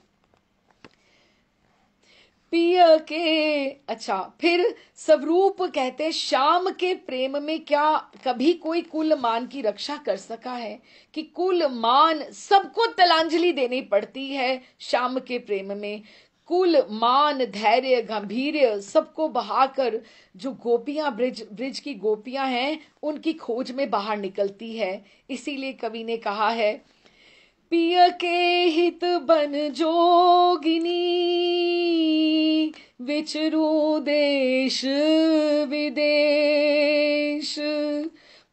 पिय के, अच्छा, फिर स्वरूप कहते, शाम के प्रेम में क्या कभी कोई कुल मान की रक्षा कर सका है? कि कुल मान सबको तलांजलि देनी पड़ती है शाम के प्रेम में। कुल मान, धैर्य, गंभीर्य सबको बहाकर जो गोपियां, ब्रिज की गोपियां हैं, उनकी खोज में बाहर निकलती है। इसीलिए कवि ने कहा है, पिय के हित बन जोगिनी, विचरू देश विदेश,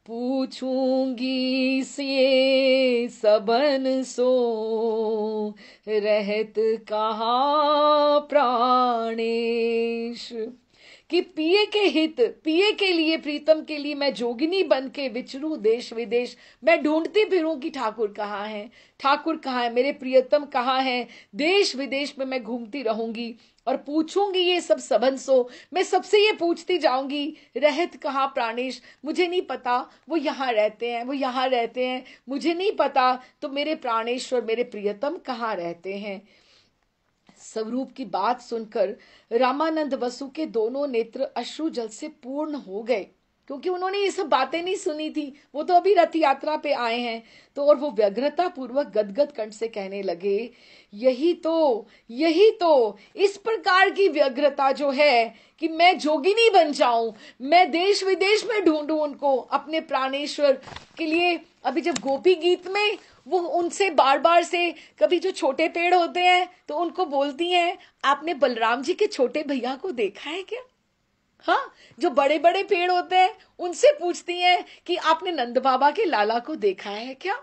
पूछूंगी से सबन सो, रहत कहाँ प्राणेश। कि पिए के हित, पिए के लिए, प्रीतम के लिए मैं जोगिनी बन के विचरूं देश विदेश। मैं ढूंढती फिरूं कि ठाकुर कहाँ है, ठाकुर कहाँ है, मेरे प्रियतम कहाँ है। देश विदेश में मैं घूमती रहूंगी और पूछूंगी ये सब सबंसो, मैं सबसे ये पूछती जाऊंगी, रहत कहाँ प्राणेश, मुझे नहीं पता वो यहाँ रहते हैं, वो यहाँ रहते हैं, मुझे नहीं पता तो मेरे प्राणेश्वर, मेरे प्रियतम कहाँ रहते हैं। स्वरूप की बात सुनकर रामानंद वसु के दोनों नेत्र अश्रु जल से पूर्ण हो गए, क्योंकि उन्होंने ये सब बातें नहीं सुनी थी, वो तो अभी रथ यात्रा पे आए हैं। तो और वो व्यग्रता पूर्वक गदगद कंठ से कहने लगे, यही तो इस प्रकार की व्यग्रता जो है कि मैं जोगिनी बन जाऊं, मैं देश विदेश में ढूंढूं उनको अपने प्राणेश्वर के लिए। अभी जब गोपी गीत में वो उनसे बार बार से, कभी जो छोटे पेड़ होते हैं तो उनको बोलती हैं, आपने बलराम जी के छोटे भैया को देखा है क्या? हाँ, जो बड़े बड़े पेड़ होते हैं उनसे पूछती हैं कि आपने नंद बाबा के लाला को देखा है क्या?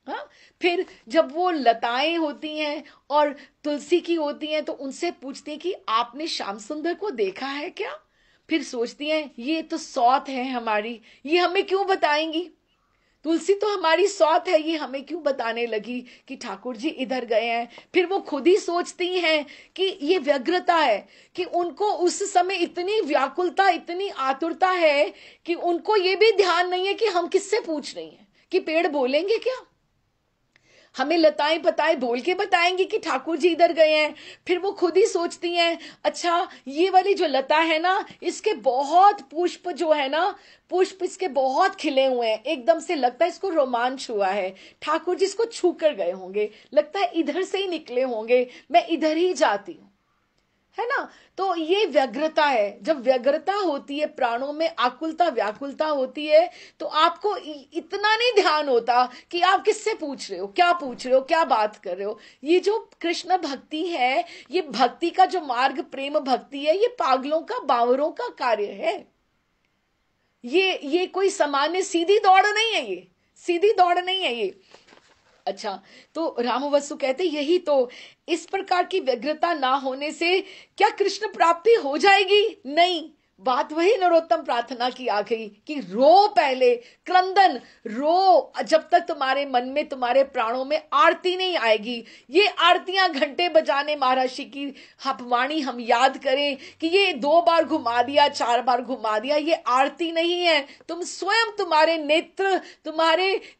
हाँ, फिर जब वो लताएं होती हैं और तुलसी की होती हैं तो उनसे पूछती हैं कि आपने श्याम सुंदर को देखा है क्या? फिर सोचती हैं, ये तो सौत है हमारी, ये हमें क्यों बताएंगी? तुलसी तो हमारी सौत है, ये हमें क्यों बताने लगी कि ठाकुर जी इधर गए हैं। फिर वो खुद ही सोचती हैं कि ये व्यग्रता है, कि उनको उस समय इतनी व्याकुलता, इतनी आतुरता है कि उनको ये भी ध्यान नहीं है कि हम किससे पूछ रही हैं, कि पेड़ बोलेंगे क्या, हमें लताएं पताएं बोल के बताएंगी कि ठाकुर जी इधर गए हैं। फिर वो खुद ही सोचती हैं, अच्छा ये वाली जो लता है ना, इसके बहुत पुष्प जो है ना, पुष्प इसके बहुत खिले हुए हैं, एकदम से लगता है इसको रोमांच हुआ है, ठाकुर जी इसको छू कर गए होंगे, लगता है इधर से ही निकले होंगे, मैं इधर ही जाती हूँ। है ना। तो ये व्यग्रता है। जब व्यग्रता होती है, प्राणों में आकुलता व्याकुलता होती है, तो आपको इतना नहीं ध्यान होता कि आप किससे पूछ रहे हो, क्या पूछ रहे हो, क्या बात कर रहे हो। ये जो कृष्ण भक्ति है, ये भक्ति का जो मार्ग प्रेम भक्ति है, ये पागलों का, बावरों का कार्य है। ये कोई सामान्य सीधी दौड़ नहीं है, ये सीधी दौड़ नहीं है ये। अच्छा, तो रामवसु कहते यही तो, इस प्रकार की व्यग्रता ना होने से क्या कृष्ण प्राप्ति हो जाएगी? नहीं। बात वही नरोत्तम प्रार्थना की आ गई कि रो, पहले क्रंदन रो, जब तक तुम्हारे मन में, तुम्हारे प्राणों में आरती नहीं आएगी। ये आरतियां घंटे बजाने महर्षि की वाणी हम याद करें कि ये 2 बार घुमा दिया, 4 बार घुमा दिया, ये आरती नहीं है। तुम स्वयं, तुम्हारे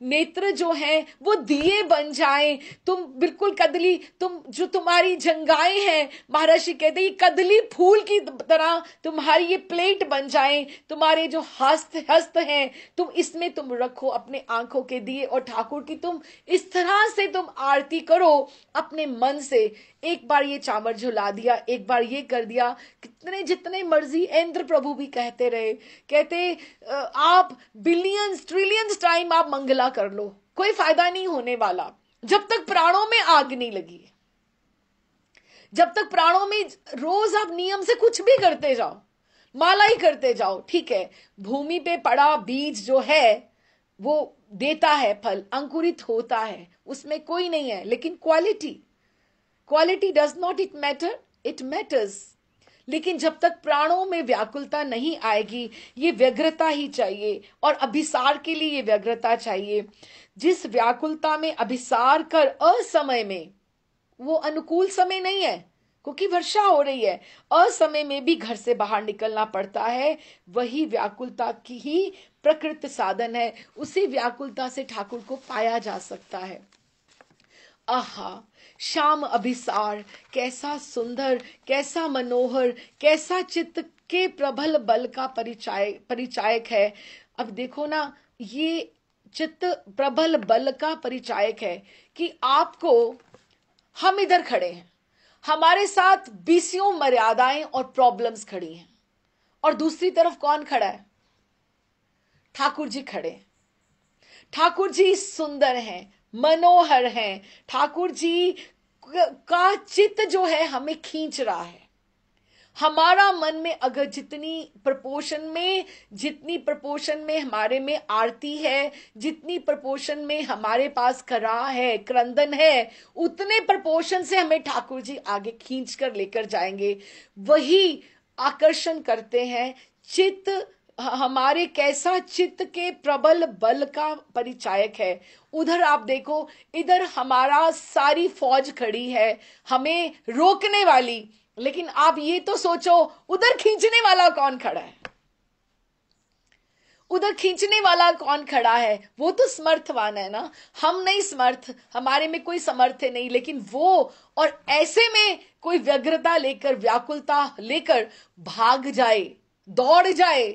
नेत्र जो हैं वो दिए बन जाएं। तुम बिल्कुल कदली, तुम जो तुम्हारी जंगाएं हैं, महर्षि कहते हैं कदली फूल की तरह तुम्हारी ये प्लेट बन जाएं। तुम्हारे जो हस्त हैं, तुम इसमें तुम रखो अपने आंखों के दिए, और ठाकुर की तुम इस तरह से तुम आरती करो अपने मन से। एक बार ये चामर झुला दिया, एक बार ये कर दिया, कितने जितने मर्जी इंद्र प्रभु भी कहते रहे, कहते आप बिलियंस ट्रिलियंस टाइम आप मंगला कर लो, कोई फायदा नहीं होने वाला जब तक प्राणों में आग नहीं लगी। जब तक प्राणों में, रोज आप नियम से कुछ भी करते जाओ, माला ही करते जाओ, ठीक है, भूमि पे पड़ा बीज जो है वो देता है फल, अंकुरित होता है, उसमें कोई नहीं है। लेकिन quality does not it matter, it matters. लेकिन जब तक प्राणों में व्याकुलता नहीं आएगी, ये व्यग्रता ही चाहिए, और अभिसार के लिए ये व्यग्रता चाहिए। जिस व्याकुलता में अभिसार कर असमय में, वो अनुकूल समय नहीं है क्योंकि वर्षा हो रही है, असमय में भी घर से बाहर निकलना पड़ता है, वही व्याकुलता की ही प्रकृत साधन है। उसी व्याकुलता से ठाकुर को पाया जा सकता है। आहा, श्याम अभिसार, कैसा सुंदर, कैसा मनोहर, कैसा चित्त के प्रबल बल का परिचायक है। अब देखो ना, ये चित्त प्रबल बल का परिचायक है कि आपको, हम इधर खड़े हैं, हमारे साथ बीसियों मर्यादाएं और प्रॉब्लम्स खड़ी हैं, और दूसरी तरफ कौन खड़ा है? ठाकुर जी खड़े हैं। ठाकुर जी सुंदर हैं, मनोहर हैं। ठाकुर जी का चित्त जो है हमें खींच रहा है। हमारा मन में अगर जितनी प्रपोर्शन में हमारे में आरती है, जितनी प्रपोर्शन में हमारे पास कराह है, क्रंदन है, उतने प्रपोर्शन से हमें ठाकुर जी आगे खींच कर लेकर जाएंगे। वही आकर्षण करते हैं। चित्त हमारे, कैसा चित्त के प्रबल बल का परिचायक है। उधर आप देखो, इधर हमारा सारी फौज खड़ी है हमें रोकने वाली, लेकिन आप ये तो सोचो उधर खींचने वाला कौन खड़ा है? उधर खींचने वाला कौन खड़ा है? वो तो समर्थवान है ना। हम नहीं समर्थ, हमारे में कोई समर्थ नहीं, लेकिन वो, और ऐसे में कोई व्यग्रता लेकर, व्याकुलता लेकर भाग जाए, दौड़ जाए,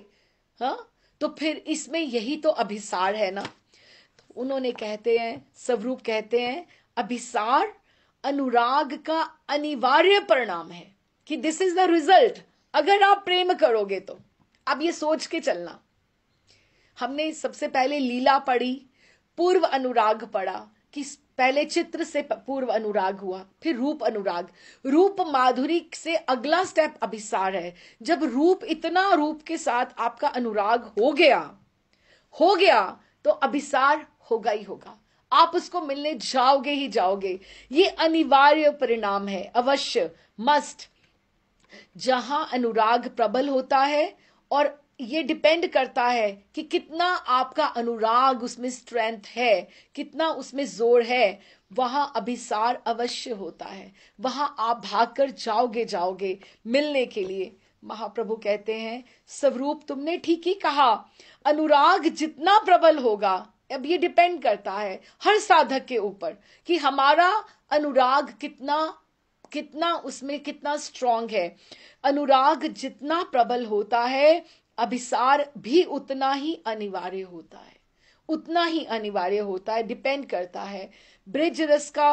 हाँ, तो फिर इसमें यही तो अभिसार है ना। तो उन्होंने कहते हैं, स्वरूप कहते हैं, अभिसार अनुराग का अनिवार्य परिणाम है, कि दिस इज द रिजल्ट। अगर आप प्रेम करोगे तो अब ये सोच के चलना। हमने सबसे पहले लीला पढ़ी, पूर्व अनुराग पढ़ा, कि पहले चित्र से पूर्व अनुराग हुआ, फिर रूप अनुराग, रूप माधुरी से अगला स्टेप अभिसार है। जब रूप, इतना रूप के साथ आपका अनुराग हो गया तो अभिसार होगा ही होगा, आप उसको मिलने जाओगे ही जाओगे। ये अनिवार्य परिणाम है, अवश्य, मस्ट। जहां अनुराग प्रबल होता है, और ये डिपेंड करता है कि कितना आपका अनुराग, उसमें स्ट्रेंथ है, कितना उसमें जोर है, वहां अभिसार अवश्य होता है। वहां आप भागकर जाओगे मिलने के लिए। महाप्रभु कहते हैं, स्वरूप तुमने ठीक ही कहा, अनुराग जितना प्रबल होगा, अब ये डिपेंड करता है हर साधक के ऊपर कि हमारा अनुराग कितना उसमें कितना स्ट्रांग है। अनुराग जितना प्रबल होता है, अभिसार भी उतना ही अनिवार्य होता है, डिपेंड करता है। ब्रिज रस का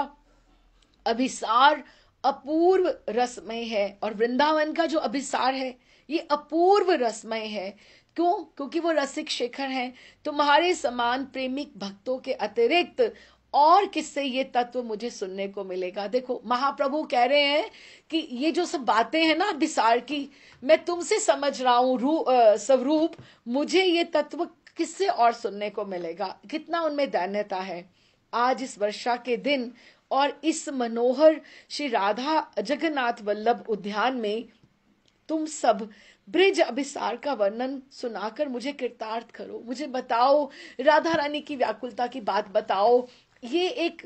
अभिसार अपूर्व रसमय है, और वृंदावन का जो अभिसार है ये अपूर्व रसमय है। क्यों? क्योंकि वो रसिक शेखर हैं। तुम्हारे समान प्रेमिक भक्तों के अतिरिक्त और किससे ये तत्व मुझे सुनने को मिलेगा? देखो, महाप्रभु कह रहे हैं कि ये जो सब बातें हैं ना अभिसार की, मैं तुमसे समझ रहा हूं स्वरूप, मुझे ये तत्व किससे और सुनने को मिलेगा? कितना उनमें दैन्यता है। आज इस वर्षा के दिन और इस मनोहर श्री राधा जगन्नाथ वल्लभ उद्यान में तुम सब ब्रिज अभिसार का वर्णन सुनाकर मुझे कृतार्थ करो। मुझे बताओ, राधा रानी की व्याकुलता की बात बताओ। ये एक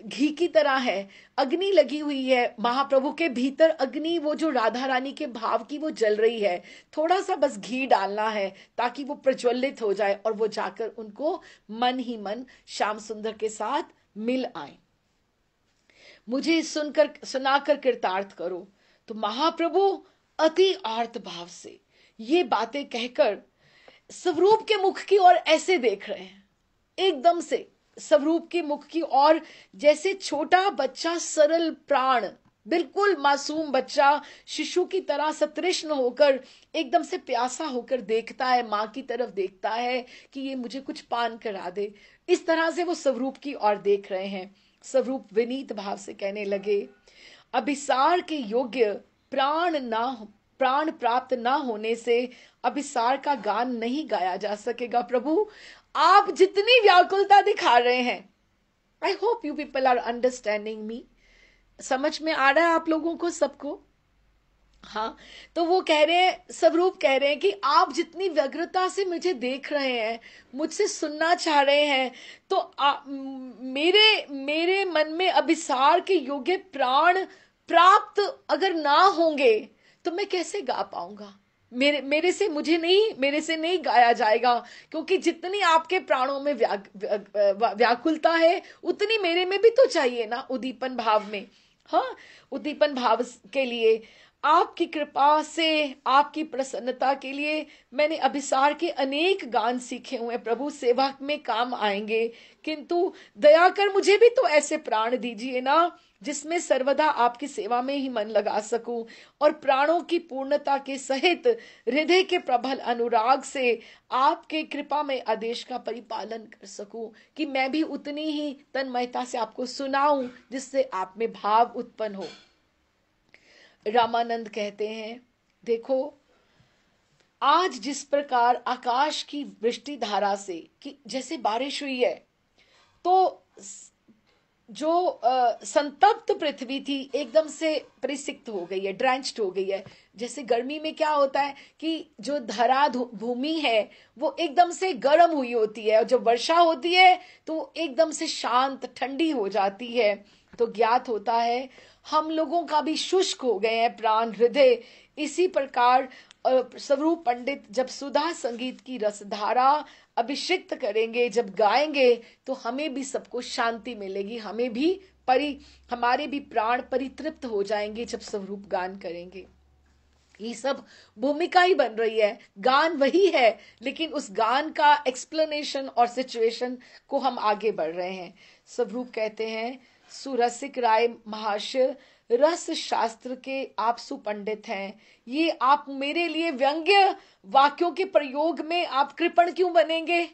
घी की तरह है, अग्नि लगी हुई है महाप्रभु के भीतर, अग्नि वो जो राधा रानी के भाव की वो जल रही है। थोड़ा सा बस घी डालना है ताकि वो प्रज्वलित हो जाए और वो जाकर उनको मन ही मन श्याम सुंदर के साथ मिल आए। मुझे सुनाकर कृतार्थ करो। तो महाप्रभु अति आर्त भाव से ये बातें कहकर स्वरूप के मुख की ओर ऐसे देख रहे हैं, एकदम से स्वरूप के मुख की ओर, जैसे छोटा बच्चा सरल प्राण, बिल्कुल मासूम बच्चा शिशु की तरह सतृष्ण होकर, एकदम से प्यासा होकर देखता है, मां की तरफ देखता है कि ये मुझे कुछ पान करा दे। इस तरह से वो स्वरूप की ओर देख रहे हैं। स्वरूप विनीत भाव से कहने लगे, अभिसार के योग्य प्राण प्राप्त ना होने से अभिसार का गान नहीं गाया जा सकेगा। प्रभु, आप जितनी व्याकुलता दिखा रहे हैं, I hope you people are understanding me. समझ में आ रहा है आप लोगों को सबको? हाँ, तो वो कह रहे हैं, स्वरूप कह रहे हैं कि आप जितनी व्यग्रता से मुझे देख रहे हैं, मुझसे सुनना चाह रहे हैं, तो मेरे मन में अभिसार के योग्य प्राण प्राप्त अगर ना होंगे तो मैं कैसे गा पाऊंगा? मेरे से नहीं गाया जाएगा, क्योंकि जितनी आपके प्राणों में व्याकुलता है उतनी मेरे में भी तो चाहिए ना, उद्दीपन भाव में। हाँ, उद्दीपन भाव के लिए आपकी कृपा से, आपकी प्रसन्नता के लिए मैंने अभिसार के अनेक गान सीखे हुए प्रभु, सेवा में काम आएंगे। किंतु दया कर मुझे भी तो ऐसे प्राण दीजिए ना, जिसमें सर्वदा आपकी सेवा में ही मन लगा सकूं, और प्राणों की पूर्णता के सहित हृदय के प्रबल अनुराग से आपके कृपा में आदेश का परिपालन कर सकूं, कि मैं भी उतनी ही तन्मयता से आपको सुनाऊं जिससे आप में भाव उत्पन्न हो। रामानंद कहते हैं, देखो, आज जिस प्रकार आकाश की वृष्टि धारा से कि जैसे बारिश हुई है, तो जो संतप्त पृथ्वी थी एकदम से परिसिक्त हो गई है, ड्रेंच्ड हो गई है। जैसे गर्मी में क्या होता है कि जो धरा भूमि है वो एकदम से गर्म हुई होती है, और जब वर्षा होती है तो एकदम से शांत ठंडी हो जाती है। तो ज्ञात होता है हम लोगों का भी शुष्क हो गए हैं प्राण हृदय। इसी प्रकार स्वरूप पंडित जब सुधा संगीत की रसधारा अभिषिक्त करेंगे, जब गाएंगे, तो हमें भी सबको शांति मिलेगी, हमारे भी प्राण परितृप्त हो जाएंगे जब स्वरूप गान करेंगे। ये सब भूमिका ही बन रही है, गान वही है, लेकिन उस गान का एक्सप्लेनेशन और सिचुएशन को हम आगे बढ़ रहे हैं। स्वरूप कहते हैं, सुरसिक राय महाशय, रस शास्त्र के आप सुपंडित हैं, ये आप मेरे लिए व्यंग्य वाक्यों के प्रयोग में आप कृपण क्यों बनेंगे?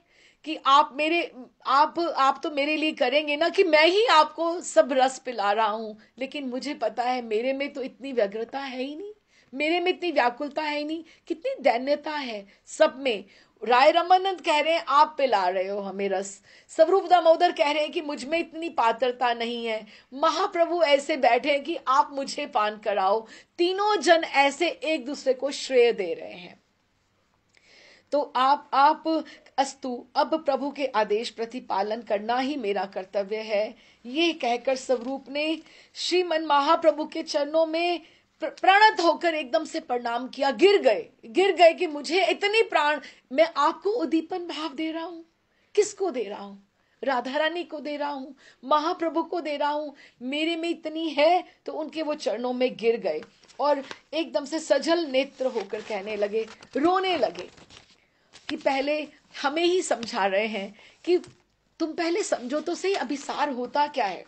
कि आप तो मेरे लिए करेंगे ना कि मैं ही आपको सब रस पिला रहा हूं, लेकिन मुझे पता है मेरे में तो इतनी व्यग्रता है ही नहीं, मेरे में इतनी व्याकुलता है ही नहीं। कितनी दैन्यता है सब में। राय रामानंद कह रहे हैं आप पिला रहे हो हमें रस, स्वरूप दामोदर कह रहे हैं कि मुझ में इतनी पात्रता नहीं है, महाप्रभु ऐसे बैठे हैं कि आप मुझे पान कराओ। तीनों जन ऐसे एक दूसरे को श्रेय दे रहे हैं। तो आप अस्तु, अब प्रभु के आदेश प्रतिपालन करना ही मेरा कर्तव्य है। ये कहकर स्वरूप ने श्रीमन महाप्रभु के चरणों में प्रणत होकर एकदम से प्रणाम किया, गिर गए कि मुझे इतनी प्राण, मैं आपको उद्दीपन भाव दे रहा हूं। किसको दे रहा हूं? राधा रानी को दे रहा हूं, महाप्रभु को दे रहा हूं। मेरे में इतनी है तो उनके वो चरणों में गिर गए और एकदम से सजल नेत्र होकर कहने लगे, रोने लगे कि पहले हमें ही समझा रहे हैं कि तुम पहले समझो तो सही अभिसार होता क्या है।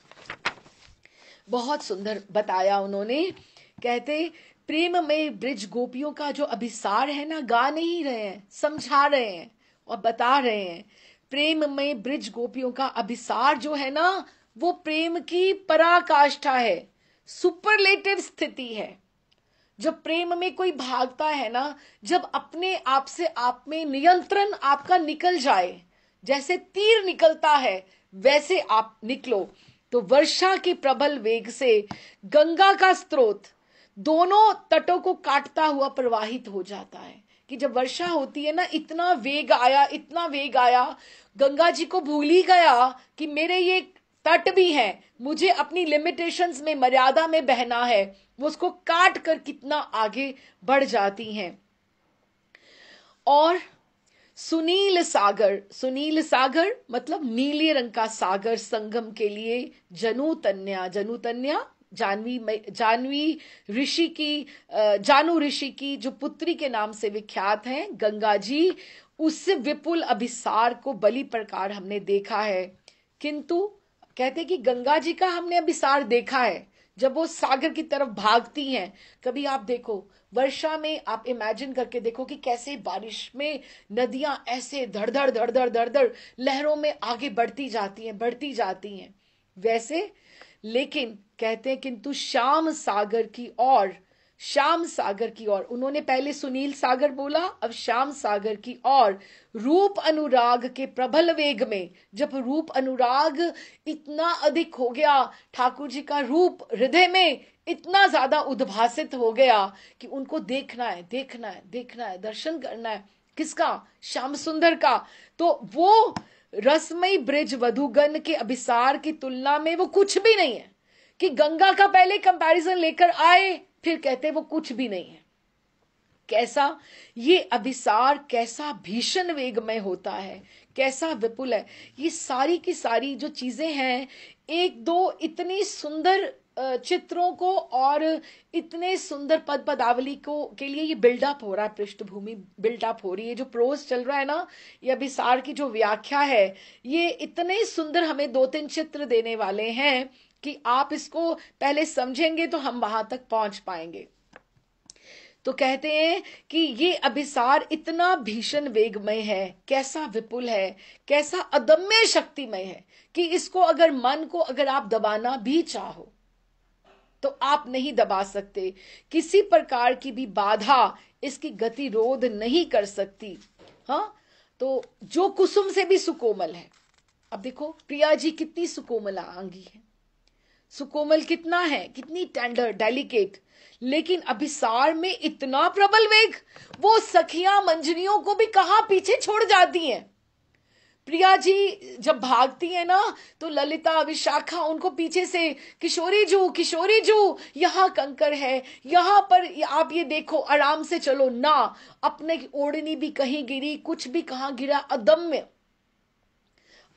बहुत सुंदर बताया उन्होंने। कहते प्रेम में ब्रिज गोपियों का जो अभिसार है ना, गा नहीं रहे हैं, समझा रहे हैं और बता रहे हैं। प्रेम में ब्रिज गोपियों का अभिसार जो है ना, वो प्रेम की पराकाष्ठा है, सुपरलेटिव स्थिति है। जब प्रेम में कोई भागता है ना, जब अपने आप से आप में नियंत्रण आपका निकल जाए, जैसे तीर निकलता है वैसे आप निकलो, तो वर्षा के प्रबल वेग से गंगा का स्रोत दोनों तटों को काटता हुआ प्रवाहित हो जाता है। कि जब वर्षा होती है ना, इतना वेग आया, इतना वेग आया, गंगा जी को भूल ही गया कि मेरे ये तट भी है, मुझे अपनी लिमिटेशंस में, मर्यादा में बहना है। वो उसको काट कर कितना आगे बढ़ जाती हैं। और सुनील सागर, सुनील सागर मतलब नीले रंग का सागर, संगम के लिए जनु तन्या, जनु तन्या जानवी ऋषि की, जानू ऋषि की जो पुत्री के नाम से विख्यात हैं, गंगा जी, उस विपुल अभिसार को बलि प्रकार हमने देखा है। किंतु कहते कि गंगा जी का हमने अभिसार देखा है जब वो सागर की तरफ भागती हैं। कभी आप देखो वर्षा में, आप इमेजिन करके देखो कि कैसे बारिश में नदियां ऐसे धड़धड़ धड़धड़ धड़धड़ लहरों में आगे बढ़ती जाती हैं, बढ़ती जाती हैं वैसे। लेकिन कहते हैं किंतु श्याम सागर की ओर, श्याम सागर की ओर, उन्होंने पहले सुनील सागर बोला, अब श्याम सागर की ओर रूप अनुराग के प्रबल वेग में, जब रूप अनुराग इतना अधिक हो गया, ठाकुर जी का रूप हृदय में इतना ज्यादा उद्भासित हो गया कि उनको देखना है, देखना है, देखना है, दर्शन करना है। किसका? श्याम सुंदर का। तो वो रसमयी ब्रिज वधुगन के अभिसार की तुलना में वो कुछ भी नहीं है। कि गंगा का पहले कंपैरिजन लेकर आए, फिर कहते वो कुछ भी नहीं है। कैसा ये अभिसार, कैसा भीषण वेगमय होता है, कैसा विपुल है। ये सारी की सारी जो चीजें हैं, एक दो इतनी सुंदर चित्रों को और इतने सुंदर पद पदावली को के लिए ये बिल्डअप हो रहा है, पृष्ठभूमि बिल्डअप हो रही है। जो प्रोज चल रहा है ना, ये अभिसार की जो व्याख्या है, ये इतने सुंदर हमें दो तीन चित्र देने वाले हैं कि आप इसको पहले समझेंगे तो हम वहां तक पहुंच पाएंगे। तो कहते हैं कि ये अभिसार इतना भीषण वेगमय है, कैसा विपुल है, कैसा अदम्य शक्तिमय है कि इसको अगर मन को अगर आप दबाना भी चाहो तो आप नहीं दबा सकते। किसी प्रकार की भी बाधा इसकी गतिरोध नहीं कर सकती। हाँ, तो जो कुसुम से भी सुकोमल है। अब देखो प्रिया जी कितनी सुकोमल आंगी है, सुकोमल कितना है, कितनी टेंडर डेलिकेट, लेकिन अभिसार में इतना प्रबल वेग, वो सखियां मंजरियों को भी कहां पीछे छोड़ जाती हैं। प्रिया जी जब भागती है ना, तो ललिता, विशाखा उनको पीछे से किशोरी जू, किशोरी जू, यहां कंकर है, यहां पर आप ये देखो, आराम से चलो ना। अपने ओढ़नी भी कहीं गिरी, कुछ भी कहां गिरा, अदम्य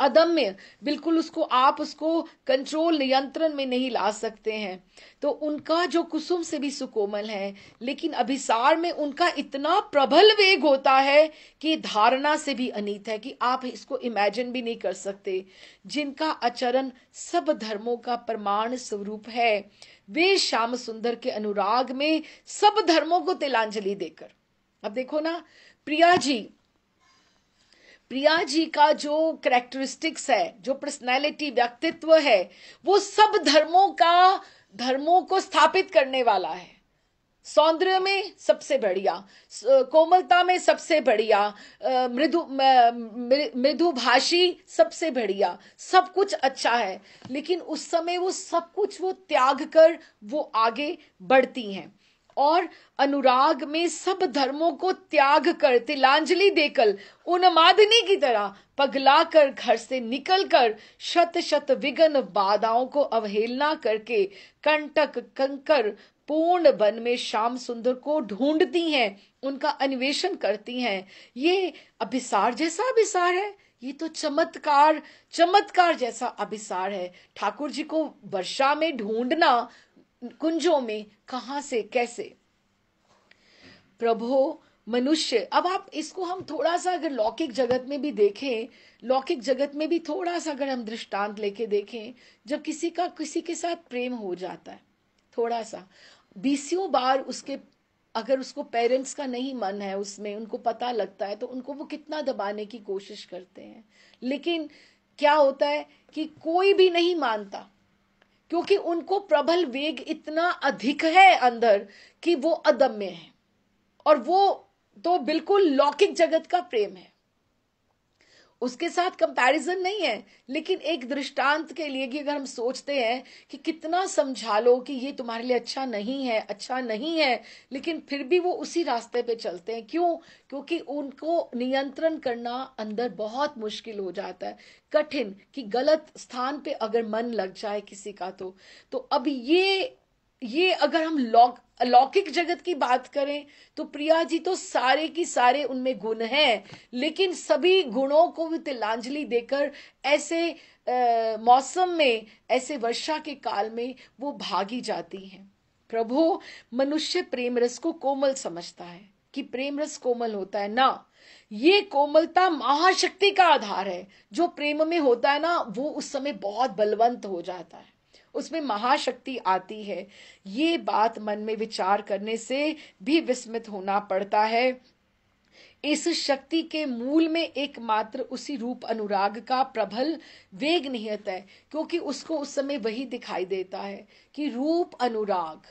अदम्य, बिल्कुल उसको आप उसको कंट्रोल, नियंत्रण में नहीं ला सकते हैं। तो उनका जो कुसुम से भी सुकोमल है, लेकिन अभिसार में उनका इतना प्रबल वेग होता है कि धारणा से भी अनीत है, कि आप इसको इमेजिन भी नहीं कर सकते। जिनका आचरण सब धर्मों का प्रमाण स्वरूप है, वे श्याम सुंदर के अनुराग में सब धर्मों को तिलांजलि देकर। अब देखो ना, प्रिया जी का जो कैरेक्टरिस्टिक्स है, जो पर्सनैलिटी, व्यक्तित्व है, वो सब धर्मों को स्थापित करने वाला है। सौंदर्य में सबसे बढ़िया, कोमलता में सबसे बढ़िया, मृदुभाषी सबसे बढ़िया, सब कुछ अच्छा है। लेकिन उस समय वो सब कुछ वो त्याग कर वो आगे बढ़ती हैं और अनुराग में सब धर्मों को त्याग कर, तिलांजलि देकर, उन्मादिनी की तरह पगला कर घर से निकलकर, शत शत विघ्न बाधाओं को अवहेलना करके, कंटक कंकर पूर्ण वन में श्याम सुंदर को ढूंढती हैं, उनका अन्वेषण करती हैं। ये अभिसार जैसा अभिसार है, ये तो चमत्कार जैसा अभिसार है। ठाकुर जी को वर्षा में ढूंढना, कुंजों में, कहां से कैसे। प्रभो मनुष्य, अब आप इसको हम थोड़ा सा अगर लौकिक जगत में भी देखें, लौकिक जगत में भी थोड़ा सा अगर हम दृष्टांत लेके देखें, जब किसी का किसी के साथ प्रेम हो जाता है, थोड़ा सा बीसियों बार उसके, अगर उसको पेरेंट्स का नहीं मन है उसमें, उनको पता लगता है तो उनको वो कितना दबाने की कोशिश करते हैं, लेकिन क्या होता है कि कोई भी नहीं मानता, क्योंकि उनको प्रबल वेग इतना अधिक है अंदर कि वो अदम्य है, और वो तो बिल्कुल लौकिक जगत का प्रेम है, उसके साथ कंपैरिजन नहीं है, लेकिन एक दृष्टांत के लिए कि अगर हम सोचते हैं कि कितना समझा लो कि ये तुम्हारे लिए अच्छा नहीं है, अच्छा नहीं है, लेकिन फिर भी वो उसी रास्ते पे चलते हैं। क्यों? क्योंकि उनको नियंत्रण करना अंदर बहुत मुश्किल हो जाता है, कठिन, कि गलत स्थान पे अगर मन लग जाए किसी का तो अब ये अगर हम लौकिक जगत की बात करें तो प्रिया जी तो सारे की सारे उनमें गुण हैं, लेकिन सभी गुणों को भी तिलांजलि देकर ऐसे मौसम में, ऐसे वर्षा के काल में वो भागी जाती हैं। प्रभु मनुष्य प्रेम रस को कोमल समझता है कि प्रेम रस कोमल होता है ना, ये कोमलता महाशक्ति का आधार है। जो प्रेम में होता है ना वो उस समय बहुत बलवंत हो जाता है, उसमें महाशक्ति आती है। ये बात मन में विचार करने से भी विस्मित होना पड़ता है। इस शक्ति के मूल में एकमात्र उसी रूप अनुराग का प्रबल वेग निहित है, क्योंकि उसको उस समय वही दिखाई देता है कि रूप अनुराग,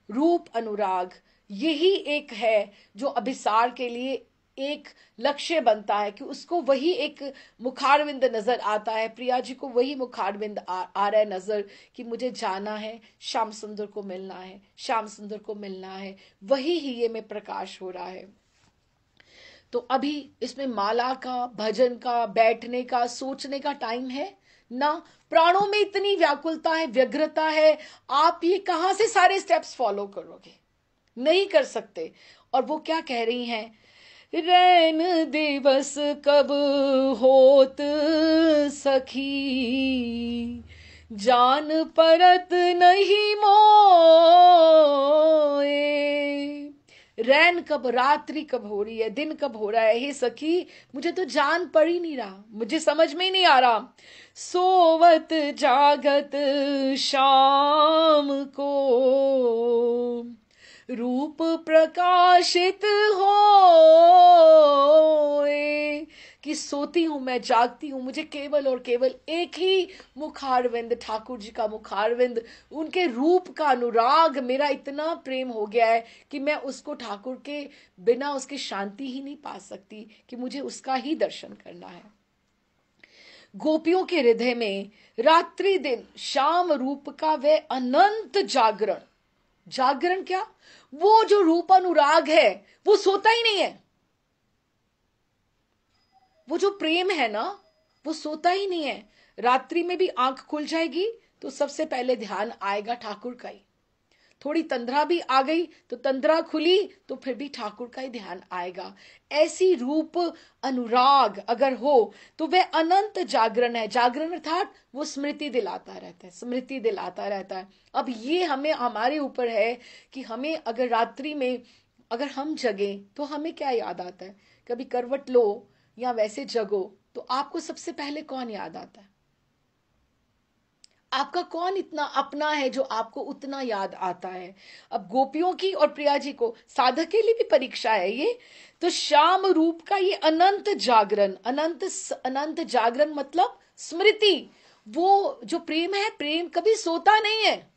रूप अनुराग यही एक है जो अभिसार के लिए एक लक्ष्य बनता है, कि उसको वही एक मुखारविंद नजर आता है। प्रिया जी को वही मुखारविंद आ रहा है नजर कि मुझे जाना है, श्याम सुंदर को मिलना है, श्याम सुंदर को मिलना है, वही ही ये में प्रकाश हो रहा है। तो अभी इसमें माला का, भजन का, बैठने का, सोचने का टाइम है ना। प्राणों में इतनी व्याकुलता है, व्यग्रता है, आप ये कहां से सारे स्टेप्स फॉलो करोगे? नहीं कर सकते। और वो क्या कह रही हैं, रैन दिवस कब होत सखी, जान परत नहीं मोए। रैन कब, रात्रि कब हो रही है, दिन कब हो रहा है, हे सखी मुझे तो जान पड़ ही नहीं रहा, मुझे समझ में ही नहीं आ रहा। सोवत जागत शाम को, रूप प्रकाशित हो, कि सोती हूं मैं, जागती हूं, मुझे केवल और केवल एक ही मुखारविंद, ठाकुर जी का मुखारविंद, उनके रूप का अनुराग, मेरा इतना प्रेम हो गया है कि मैं उसको, ठाकुर के बिना उसकी शांति ही नहीं पा सकती, कि मुझे उसका ही दर्शन करना है। गोपियों के हृदय में रात्रि दिन श्याम रूप का वह अनंत जागरण, जागरण क्या, वो जो रूप अनुराग है वो सोता ही नहीं है। वो जो प्रेम है ना वो सोता ही नहीं है। रात्रि में भी आंख खुल जाएगी तो सबसे पहले ध्यान आएगा ठाकुर का ही, थोड़ी तंद्रा भी आ गई तो तंद्रा खुली तो फिर भी ठाकुर का ही ध्यान आएगा। ऐसी रूप अनुराग अगर हो तो वह अनंत जागरण है। जागरण अर्थात वो स्मृति दिलाता रहता है, स्मृति दिलाता रहता है। अब ये हमें, हमारे ऊपर है कि हमें अगर रात्रि में अगर हम जगे तो हमें क्या याद आता है। कभी करवट लो या वैसे जगो तो आपको सबसे पहले कौन याद आता है? आपका कौन इतना अपना है जो आपको उतना याद आता है? अब गोपियों की और प्रिया जी को, साधक के लिए भी परीक्षा है ये। तो श्याम रूप का ये अनंत जागरण, अनंत अनंत जागरण मतलब स्मृति। वो जो प्रेम है, प्रेम कभी सोता नहीं है,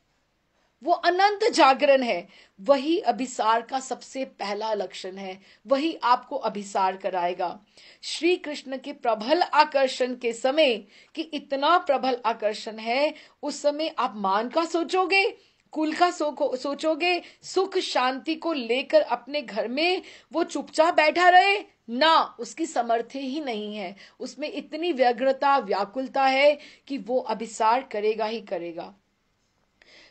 वो अनंत जागरण है। वही अभिसार का सबसे पहला लक्षण है, वही आपको अभिसार कराएगा। श्री कृष्ण के प्रबल आकर्षण के समय, कि इतना प्रबल आकर्षण है, उस समय आप मान का सोचोगे, कुल का सोचोगे, सुख शांति को लेकर अपने घर में वो चुपचाप बैठा रहे ना, उसकी समर्थ ही नहीं है। उसमें इतनी व्यग्रता, व्याकुलता है कि वो अभिसार करेगा ही करेगा।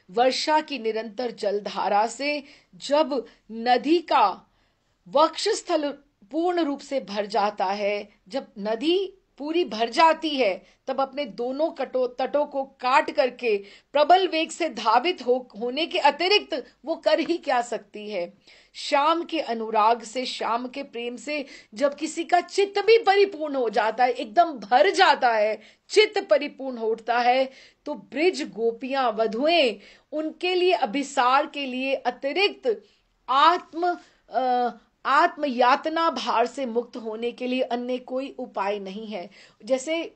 वर्षा की निरंतर जलधारा से जब नदी का वक्षस्थल पूर्ण रूप से भर जाता है, जब नदी पूरी भर जाती है, तब अपने दोनों तटों को काट करके प्रबल वेग से धावित होने के अतिरिक्त वो कर ही क्या सकती है। श्याम के अनुराग से, श्याम के प्रेम से जब किसी का चित्त भी परिपूर्ण हो जाता है, एकदम भर जाता है, चित्त परिपूर्ण होता है, तो ब्रिज गोपियां, वधुएं, उनके लिए अभिसार के लिए अतिरिक्त आत्म यातना भार से मुक्त होने के लिए अन्य कोई उपाय नहीं है। जैसे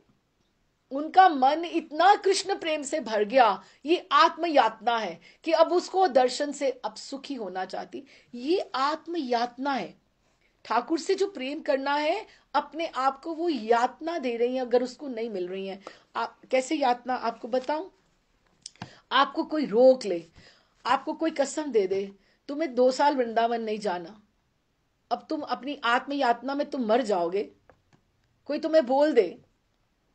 उनका मन इतना कृष्ण प्रेम से भर गया, ये आत्म यातना है कि अब उसको दर्शन से अब सुखी होना चाहती, ये आत्म यातना है। ठाकुर से जो प्रेम करना है, अपने आप को वो यातना दे रही है, अगर उसको नहीं मिल रही है। आप कैसे यातना, आपको बताऊं। आपको कोई रोक ले, आपको कोई कसम दे दे, तुम्हें 2 साल वृंदावन नहीं जाना, अब तुम अपनी आत्म यातना में तुम मर जाओगे, कोई तुम्हें बोल दे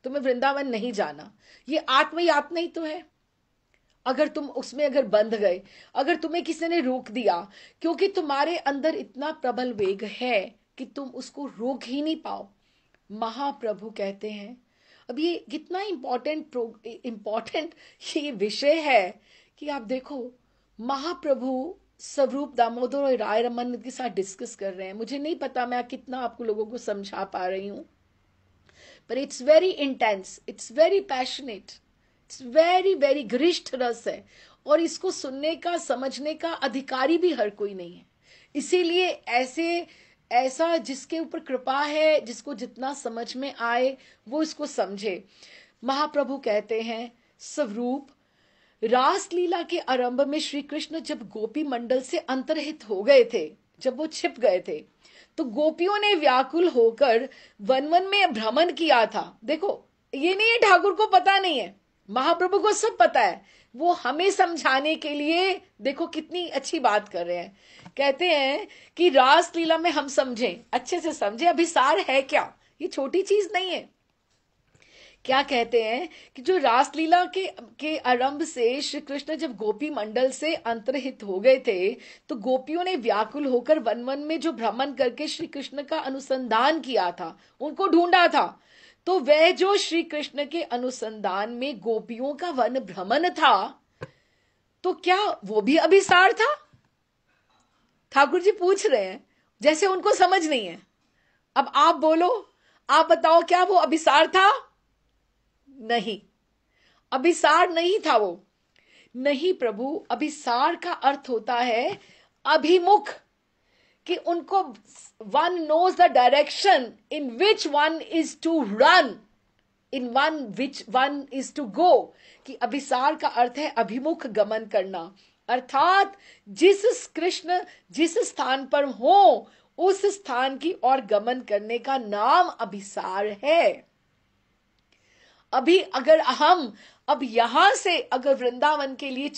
तुम्हें वृंदावन नहीं जाना, ये आत्म यातना ही तो है। अगर तुम उसमें अगर बंध गए, अगर तुम्हें किसी ने रोक दिया, क्योंकि तुम्हारे अंदर इतना प्रबल वेग है कि तुम उसको रोक ही नहीं पाओ। महाप्रभु कहते हैं, अब ये कितना इंपॉर्टेंट ये विषय है कि आप देखो, महाप्रभु स्वरूप दामोदर और राय रमन के साथ डिस्कस कर रहे हैं। मुझे नहीं पता मैं कितना आपको लोगों को समझा पा रही हूं, पर it's very intense, it's very passionate, it's very very गरिष्ठ रस है, और इसको सुनने का, समझने का अधिकारी भी हर कोई नहीं है। इसीलिए ऐसा जिसके ऊपर कृपा है, जिसको जितना समझ में आए वो इसको समझे। महाप्रभु कहते हैं, स्वरूप रासलीला के आरंभ में श्री कृष्ण जब गोपी मंडल से अंतर्हित हो गए थे, जब वो छिप गए थे, तो गोपियों ने व्याकुल होकर वन वन में भ्रमण किया था। देखो, ये नहीं है ठाकुर को पता नहीं है, महाप्रभु को सब पता है। वो हमें समझाने के लिए देखो कितनी अच्छी बात कर रहे हैं। कहते हैं कि रासलीला में हम समझें, अच्छे से समझें, अभिसार है क्या, ये छोटी चीज नहीं है। क्या कहते हैं कि जो रासलीला के आरंभ से श्री कृष्ण जब गोपी मंडल से अंतर्हित हो गए थे, तो गोपियों ने व्याकुल होकर वन वन में जो भ्रमण करके श्री कृष्ण का अनुसंधान किया था, उनको ढूंढा था। तो वह जो श्री कृष्ण के अनुसंधान में गोपियों का वन भ्रमण था, तो क्या वो भी अभिसार था? ठाकुर जी पूछ रहे हैं, जैसे उनको समझ नहीं है। अब आप बोलो, आप बताओ, क्या वो अभिसार था? नहीं, अभिसार नहीं था वो। नहीं प्रभु, अभिसार का अर्थ होता है अभिमुख, कि उनको one knows the direction in which one is to run, in one which one is to go. कि अभिसार का अर्थ है अभिमुख गमन करना, अर्थात कृष्ण जिस स्थान पर हो, उस स्थान की ओर गमन करने का नाम अभिसार है। अभी अगर हम अब यहां से अगर वृंदावन के लिए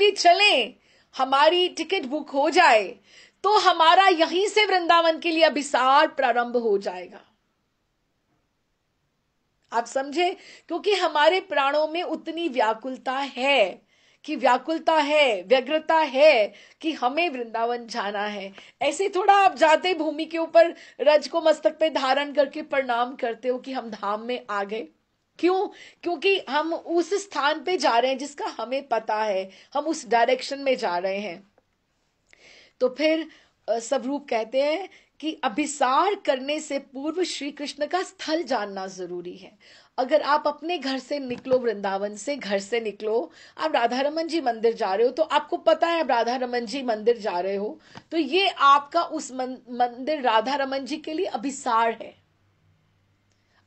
चलें, हमारी टिकट बुक हो जाए, तो हमारा यहीं से वृंदावन के लिए अभिसार प्रारंभ हो जाएगा। आप समझे? क्योंकि हमारे प्राणों में उतनी व्याकुलता है व्यग्रता है कि हमें वृंदावन जाना है। ऐसे थोड़ा आप जाते भूमि के ऊपर रज को मस्तक पे धारण करके प्रणाम करते हो कि हम धाम में आ गए। क्यों? क्योंकि हम उस स्थान पे जा रहे हैं जिसका हमें पता है, हम उस डायरेक्शन में जा रहे हैं। तो फिर स्वरूप कहते हैं कि अभिसार करने से पूर्व श्री कृष्ण का स्थल जानना जरूरी है। अगर आप अपने घर से निकलो, वृंदावन से घर से निकलो, आप राधा रमन जी मंदिर जा रहे हो, तो आपको पता है आप राधा रमन जी मंदिर जा रहे हो, तो ये आपका उस मंदिर राधा रमन जी के लिए अभिसार है।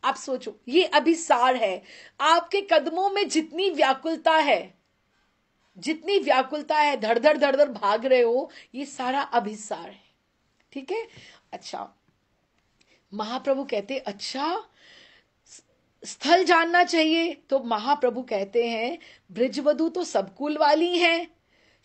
आप सोचो, ये अभिसार है। आपके कदमों में जितनी व्याकुलता है, धड़ धड़ भाग रहे हो, ये सारा अभिसार है। ठीक है? अच्छा, महाप्रभु कहते, अच्छा स्थल जानना चाहिए, तो महाप्रभु कहते हैं ब्रिजवधु तो सब कुल वाली हैं,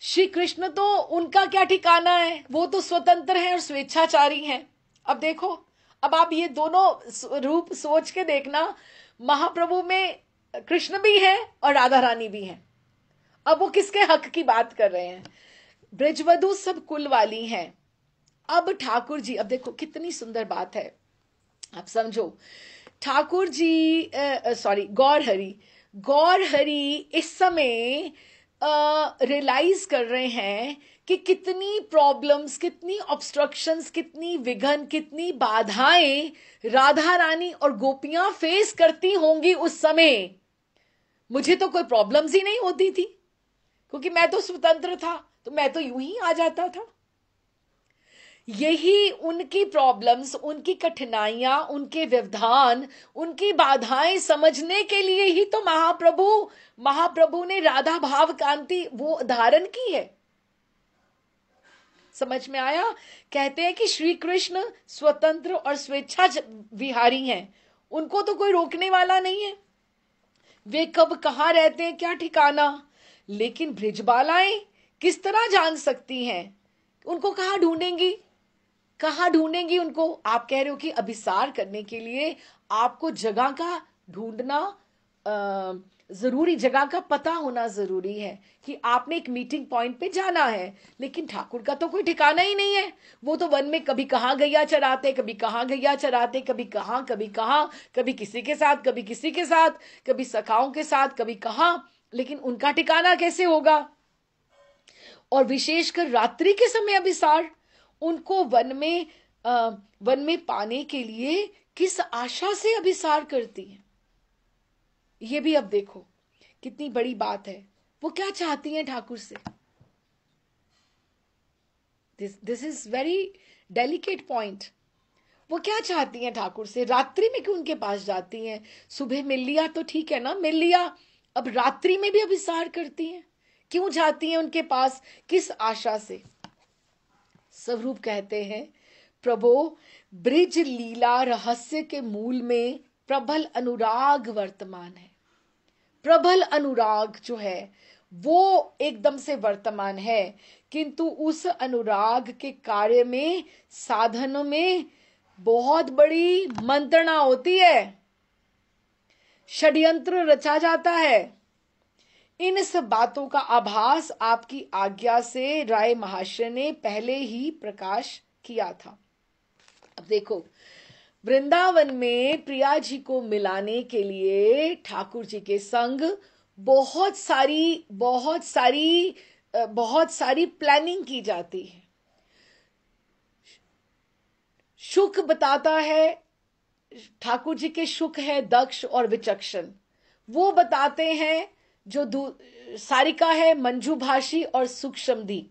श्री कृष्ण तो उनका क्या ठिकाना है, वो तो स्वतंत्र है और स्वेच्छाचारी हैं। अब देखो, अब आप ये दोनों रूप सोच के देखना, महाप्रभु में कृष्ण भी है और राधा रानी भी है। अब वो किसके हक की बात कर रहे हैं? ब्रिजवधु सब कुल वाली हैं। अब ठाकुर जी, अब देखो कितनी सुंदर बात है, आप समझो। ठाकुर जी गौर हरि इस समय रियलाइज कर रहे हैं कि कितनी प्रॉब्लम्स, कितनी ऑब्स्ट्रक्शंस, कितनी विघन, कितनी बाधाएं राधा रानी और गोपियां फेस करती होंगी उस समय। मुझे तो कोई प्रॉब्लम्स ही नहीं होती थी, क्योंकि मैं तो स्वतंत्र था, तो मैं तो यूं ही आ जाता था। यही उनकी प्रॉब्लम्स, उनकी कठिनाइयां, उनके व्यवधान, उनकी बाधाएं समझने के लिए ही तो महाप्रभु ने राधा भाव कांति वो धारण की है। समझ में आया? कहते हैं कि श्री कृष्ण स्वतंत्र और स्वेच्छा विहारी हैं, उनको तो कोई रोकने वाला नहीं है। वे कब कहां रहते हैं क्या ठिकाना, लेकिन ब्रिजबालाएं किस तरह जान सकती हैं? उनको कहां ढूंढेंगी, कहां ढूंढेंगी उनको? आप कह रहे हो कि अभिसार करने के लिए आपको जगह का ढूंढना जरूरी, जगह का पता होना जरूरी है कि आपने एक मीटिंग पॉइंट पे जाना है। लेकिन ठाकुर का तो कोई ठिकाना ही नहीं है। वो तो वन में कभी कहां गैया चराते, कभी कहां गैया चराते, कभी कहां, कभी कहां, कभी किसी के साथ, कभी किसी के साथ, कभी सखाओं के साथ, कभी कहां। लेकिन उनका ठिकाना कैसे होगा? और विशेषकर रात्रि के समय अभिसार, उनको वन में पाने के लिए किस आशा से अभिसार करती है? ये भी अब देखो कितनी बड़ी बात है। वो क्या चाहती हैं ठाकुर से? This is very delicate point. वो क्या चाहती हैं ठाकुर से? रात्रि में क्यों उनके पास जाती हैं? सुबह मिल लिया तो ठीक है ना, मिल लिया, अब रात्रि में भी अभिसार करती हैं। क्यों जाती हैं उनके पास, किस आशा से? स्वरूप कहते हैं, प्रभो ब्रिज लीला रहस्य के मूल में प्रबल अनुराग वर्तमान है। प्रबल अनुराग जो है वो एकदम से वर्तमान है, किंतु उस अनुराग के कार्य में, साधनों में बहुत बड़ी मंत्रणा होती है, षड्यंत्र रचा जाता है। इन सब बातों का आभास आपकी आज्ञा से राय महाशय ने पहले ही प्रकाश किया था। अब देखो, वृंदावन में प्रिया जी को मिलाने के लिए ठाकुर जी के संग बहुत सारी प्लानिंग की जाती है। शुक बताता है, ठाकुर जी के शुक है दक्ष और विचक्षण, वो बताते हैं। जो सारिका है मंजू भाषी और सूक्ष्मदी,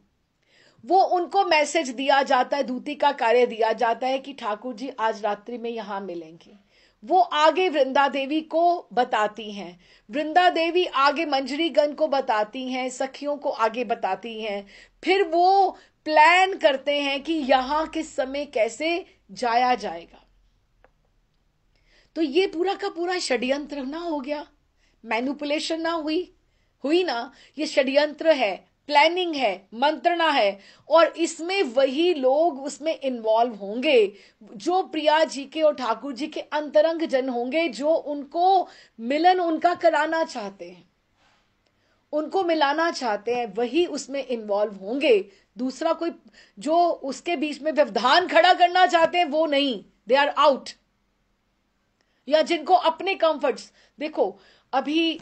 वो उनको मैसेज दिया जाता है, दूती का कार्य दिया जाता है कि ठाकुर जी आज रात्रि में यहां मिलेंगे। वो आगे वृंदा देवी को बताती हैं, वृंदा देवी आगे मंजरी गण को बताती हैं, सखियों को आगे बताती हैं। फिर वो प्लान करते हैं कि यहां किस समय कैसे जाया जाएगा। तो ये पूरा का पूरा षड्यंत्र ना हो गया, मैनिपुलेशन ना हुई ना, ये षड्यंत्र है, प्लानिंग है, मंत्रणा है। और इसमें वही लोग उसमें इन्वॉल्व होंगे जो प्रिया जी के और ठाकुर जी के अंतरंग जन होंगे, जो उनको मिलन उनका कराना चाहते हैं, उनको मिलाना चाहते हैं, वही उसमें इन्वॉल्व होंगे। दूसरा कोई जो उसके बीच में व्यवधान खड़ा करना चाहते हैं वो नहीं, दे आर आउट। या जिनको अपने कंफर्ट्स, देखो अभी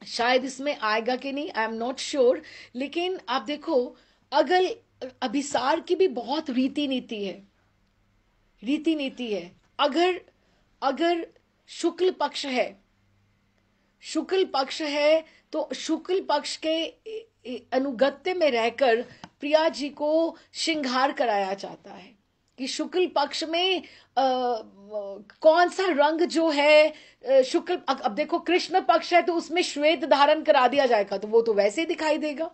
शायद इसमें आएगा कि नहीं, आई एम नॉट श्योर, लेकिन आप देखो अगर अभिसार की भी बहुत रीति नीति है। अगर शुक्ल पक्ष है तो शुक्ल पक्ष के अनुगत्य में रहकर प्रिया जी को श्रृंगार कराया जाता है कि शुक्ल पक्ष में कौन सा रंग जो है शुक्ल। अब देखो कृष्ण पक्ष है तो उसमें श्वेत धारण करा दिया जाएगा, तो वो तो वैसे ही दिखाई देगा।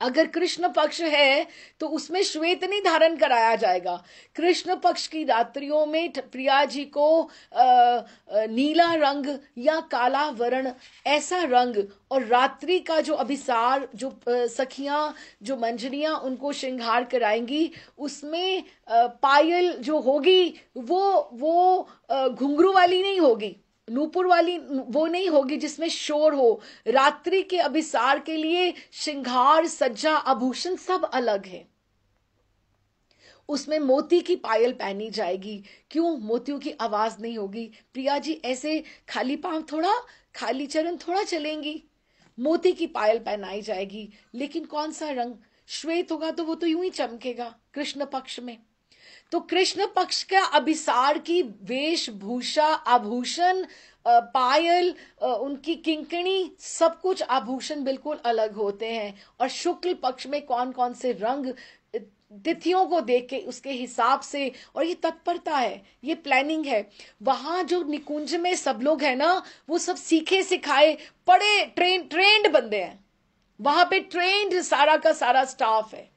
अगर कृष्ण पक्ष है तो उसमें श्वेत नहीं धारण कराया जाएगा। कृष्ण पक्ष की रात्रियों में प्रिया जी को नीला रंग या काला वर्ण ऐसा रंग, और रात्रि का जो अभिसार, जो सखियां, जो मंजरियां उनको श्रृंगार कराएंगी, उसमें पायल जो होगी वो घुंघरू वाली नहीं होगी, नूपुर वाली वो नहीं होगी जिसमें शोर हो। रात्रि के अभिसार के लिए श्रृंगार, सज्जा, आभूषण सब अलग है। उसमें मोती की पायल पहनी जाएगी। क्यों? मोतियों की आवाज नहीं होगी। प्रिया जी ऐसे खाली पांव थोड़ा, खाली चरण थोड़ा चलेंगी, मोती की पायल पहनाई जाएगी, लेकिन कौन सा रंग? श्वेत होगा तो वो तो यूं ही चमकेगा कृष्ण पक्ष में। तो कृष्ण पक्ष का अभिसार की वेशभूषा, आभूषण, पायल, उनकी किंकणी, सब कुछ आभूषण बिल्कुल अलग होते हैं। और शुक्ल पक्ष में कौन कौन से रंग, तिथियों को देख के उसके हिसाब से, और ये तत्परता है, ये प्लानिंग है। वहां जो निकुंज में सब लोग हैं ना, वो सब सीखे सिखाए पढ़े ट्रेंड बंदे हैं। वहां पे ट्रेंड सारा का सारा स्टाफ है।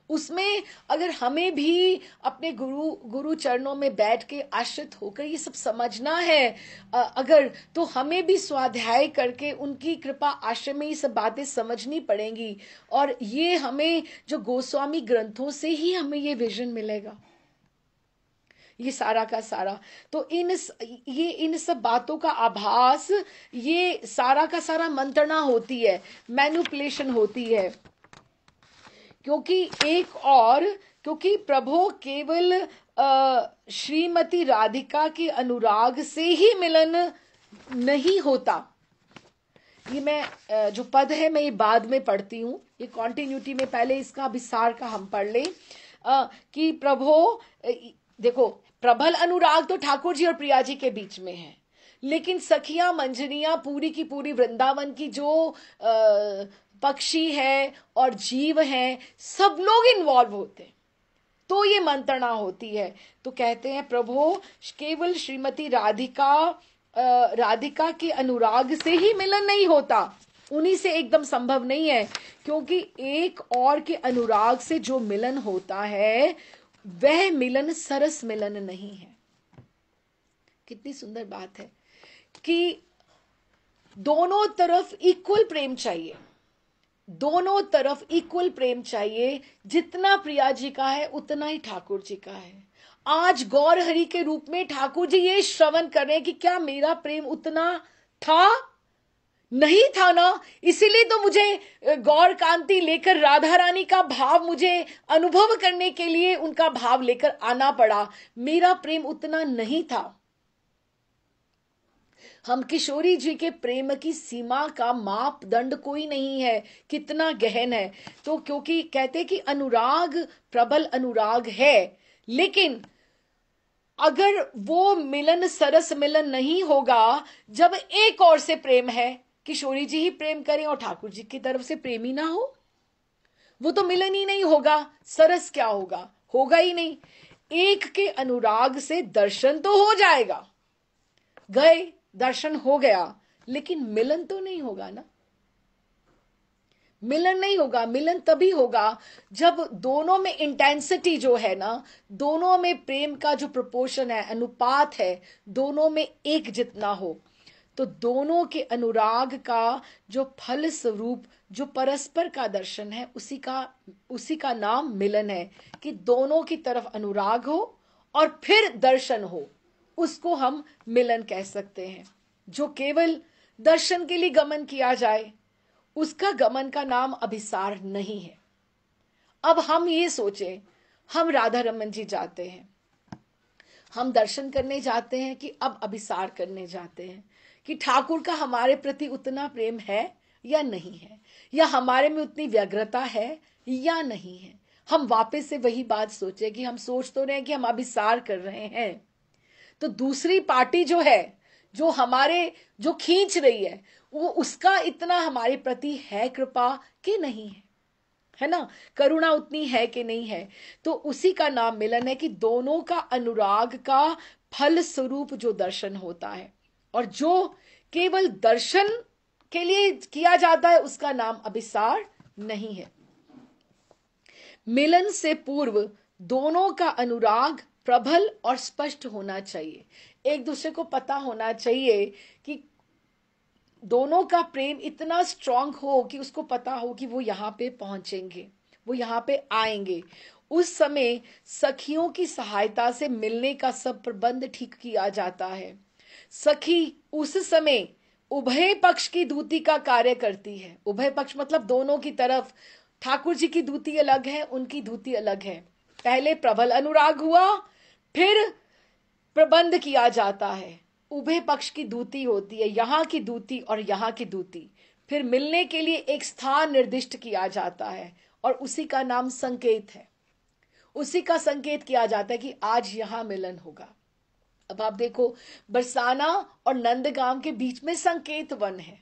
उसमें अगर हमें भी अपने गुरु चरणों में बैठ के आश्रित होकर ये सब समझना है, अगर, तो हमें भी स्वाध्याय करके उनकी कृपा आश्रय में ये सब बातें समझनी पड़ेंगी। और ये हमें जो गोस्वामी ग्रंथों से ही हमें ये विजन मिलेगा, ये सारा का सारा। तो इन सब बातों का आभास, ये सारा का सारा मंत्रणा होती है, मैनिपुलेशन होती है। क्योंकि प्रभु केवल श्रीमती राधिका के अनुराग से ही मिलन नहीं होता। ये मैं जो पद है मैं ये बाद में पढ़ती हूँ, ये कॉन्टिन्यूटी में, पहले इसका विस्तार का हम पढ़ लें। कि प्रभु, देखो, प्रबल अनुराग तो ठाकुर जी और प्रिया जी के बीच में है, लेकिन सखियां मंजरियां पूरी की पूरी वृंदावन की जो पक्षी है और जीव हैं, सब लोग इन्वॉल्व होते हैं, तो ये मंत्रणा होती है। तो कहते हैं प्रभु केवल श्रीमती राधिका के अनुराग से ही मिलन नहीं होता, उन्हीं से एकदम संभव नहीं है, क्योंकि एक और के अनुराग से जो मिलन होता है वह मिलन सरस मिलन नहीं है। कितनी सुंदर बात है कि दोनों तरफ इक्वल प्रेम चाहिए, दोनों तरफ इक्वल प्रेम चाहिए। जितना प्रिया जी का है उतना ही ठाकुर जी का है। आज गौर हरि के रूप में ठाकुर जी ये श्रवण कर रहे हैं कि क्या मेरा प्रेम उतना था? नहीं था ना, इसीलिए तो मुझे गौर कांति लेकर राधा रानी का भाव मुझे अनुभव करने के लिए उनका भाव लेकर आना पड़ा। मेरा प्रेम उतना नहीं था। हम किशोरी जी के प्रेम की सीमा का मापदंड कोई नहीं है, कितना गहन है। तो क्योंकि कहते कि अनुराग प्रबल अनुराग है, लेकिन अगर वो मिलन सरस मिलन नहीं होगा, जब एक और से प्रेम है, किशोरी जी ही प्रेम करें और ठाकुर जी की तरफ से प्रेम ही ना हो, वो तो मिलन ही नहीं होगा। सरस क्या होगा? होगा ही नहीं। एक के अनुराग से दर्शन तो हो जाएगा, गए दर्शन हो गया, लेकिन मिलन तो नहीं होगा ना। मिलन नहीं होगा। मिलन तभी होगा जब दोनों में इंटेंसिटी जो है ना, दोनों में प्रेम का जो प्रोपोर्शन है, अनुपात है, दोनों में एक जितना हो। तो दोनों के अनुराग का जो फल स्वरूप, जो परस्पर का दर्शन है, उसी का नाम मिलन है। कि दोनों की तरफ अनुराग हो और फिर दर्शन हो, उसको हम मिलन कह सकते हैं। जो केवल दर्शन के लिए गमन किया जाए, उसका गमन का नाम अभिसार नहीं है। अब हम ये सोचें, हम राधा रमन जी जाते हैं, हम दर्शन करने जाते हैं कि अब अभिसार करने जाते हैं, कि ठाकुर का हमारे प्रति उतना प्रेम है या नहीं है, या हमारे में उतनी व्यग्रता है या नहीं है। हम वापस से वही बात सोचे कि हम सोच तो रहे हैं कि हम अभिसार कर रहे हैं, तो दूसरी पार्टी जो है, जो खींच रही है, वो उसका इतना हमारे प्रति है कृपा कि नहीं है ना, करुणा उतनी है कि नहीं है। तो उसी का नाम मिलन है, कि दोनों का अनुराग का फल स्वरूप जो दर्शन होता है, और जो केवल दर्शन के लिए किया जाता है, उसका नाम अभिसार नहीं है। मिलन से पूर्व दोनों का अनुराग प्रबल और स्पष्ट होना चाहिए। एक दूसरे को पता होना चाहिए कि दोनों का प्रेम इतना स्ट्रांग हो कि उसको पता हो कि वो यहां पे पहुंचेंगे, वो यहां पे आएंगे। उस समय सखियों की सहायता से मिलने का सब प्रबंध ठीक किया जाता है। सखी उस समय उभय पक्ष की दूती का कार्य करती है। उभय पक्ष मतलब दोनों की तरफ। ठाकुर जी की दूती अलग है, उनकी दूती अलग है। पहले प्रबल अनुराग हुआ, फिर प्रबंध किया जाता है, उभय पक्ष की दूती होती है, यहां की दूती और यहां की दूती, फिर मिलने के लिए एक स्थान निर्दिष्ट किया जाता है और उसी का नाम संकेत है। उसी का संकेत किया जाता है कि आज यहां मिलन होगा। अब आप देखो, बरसाना और नंदगांव के बीच में संकेत वन है,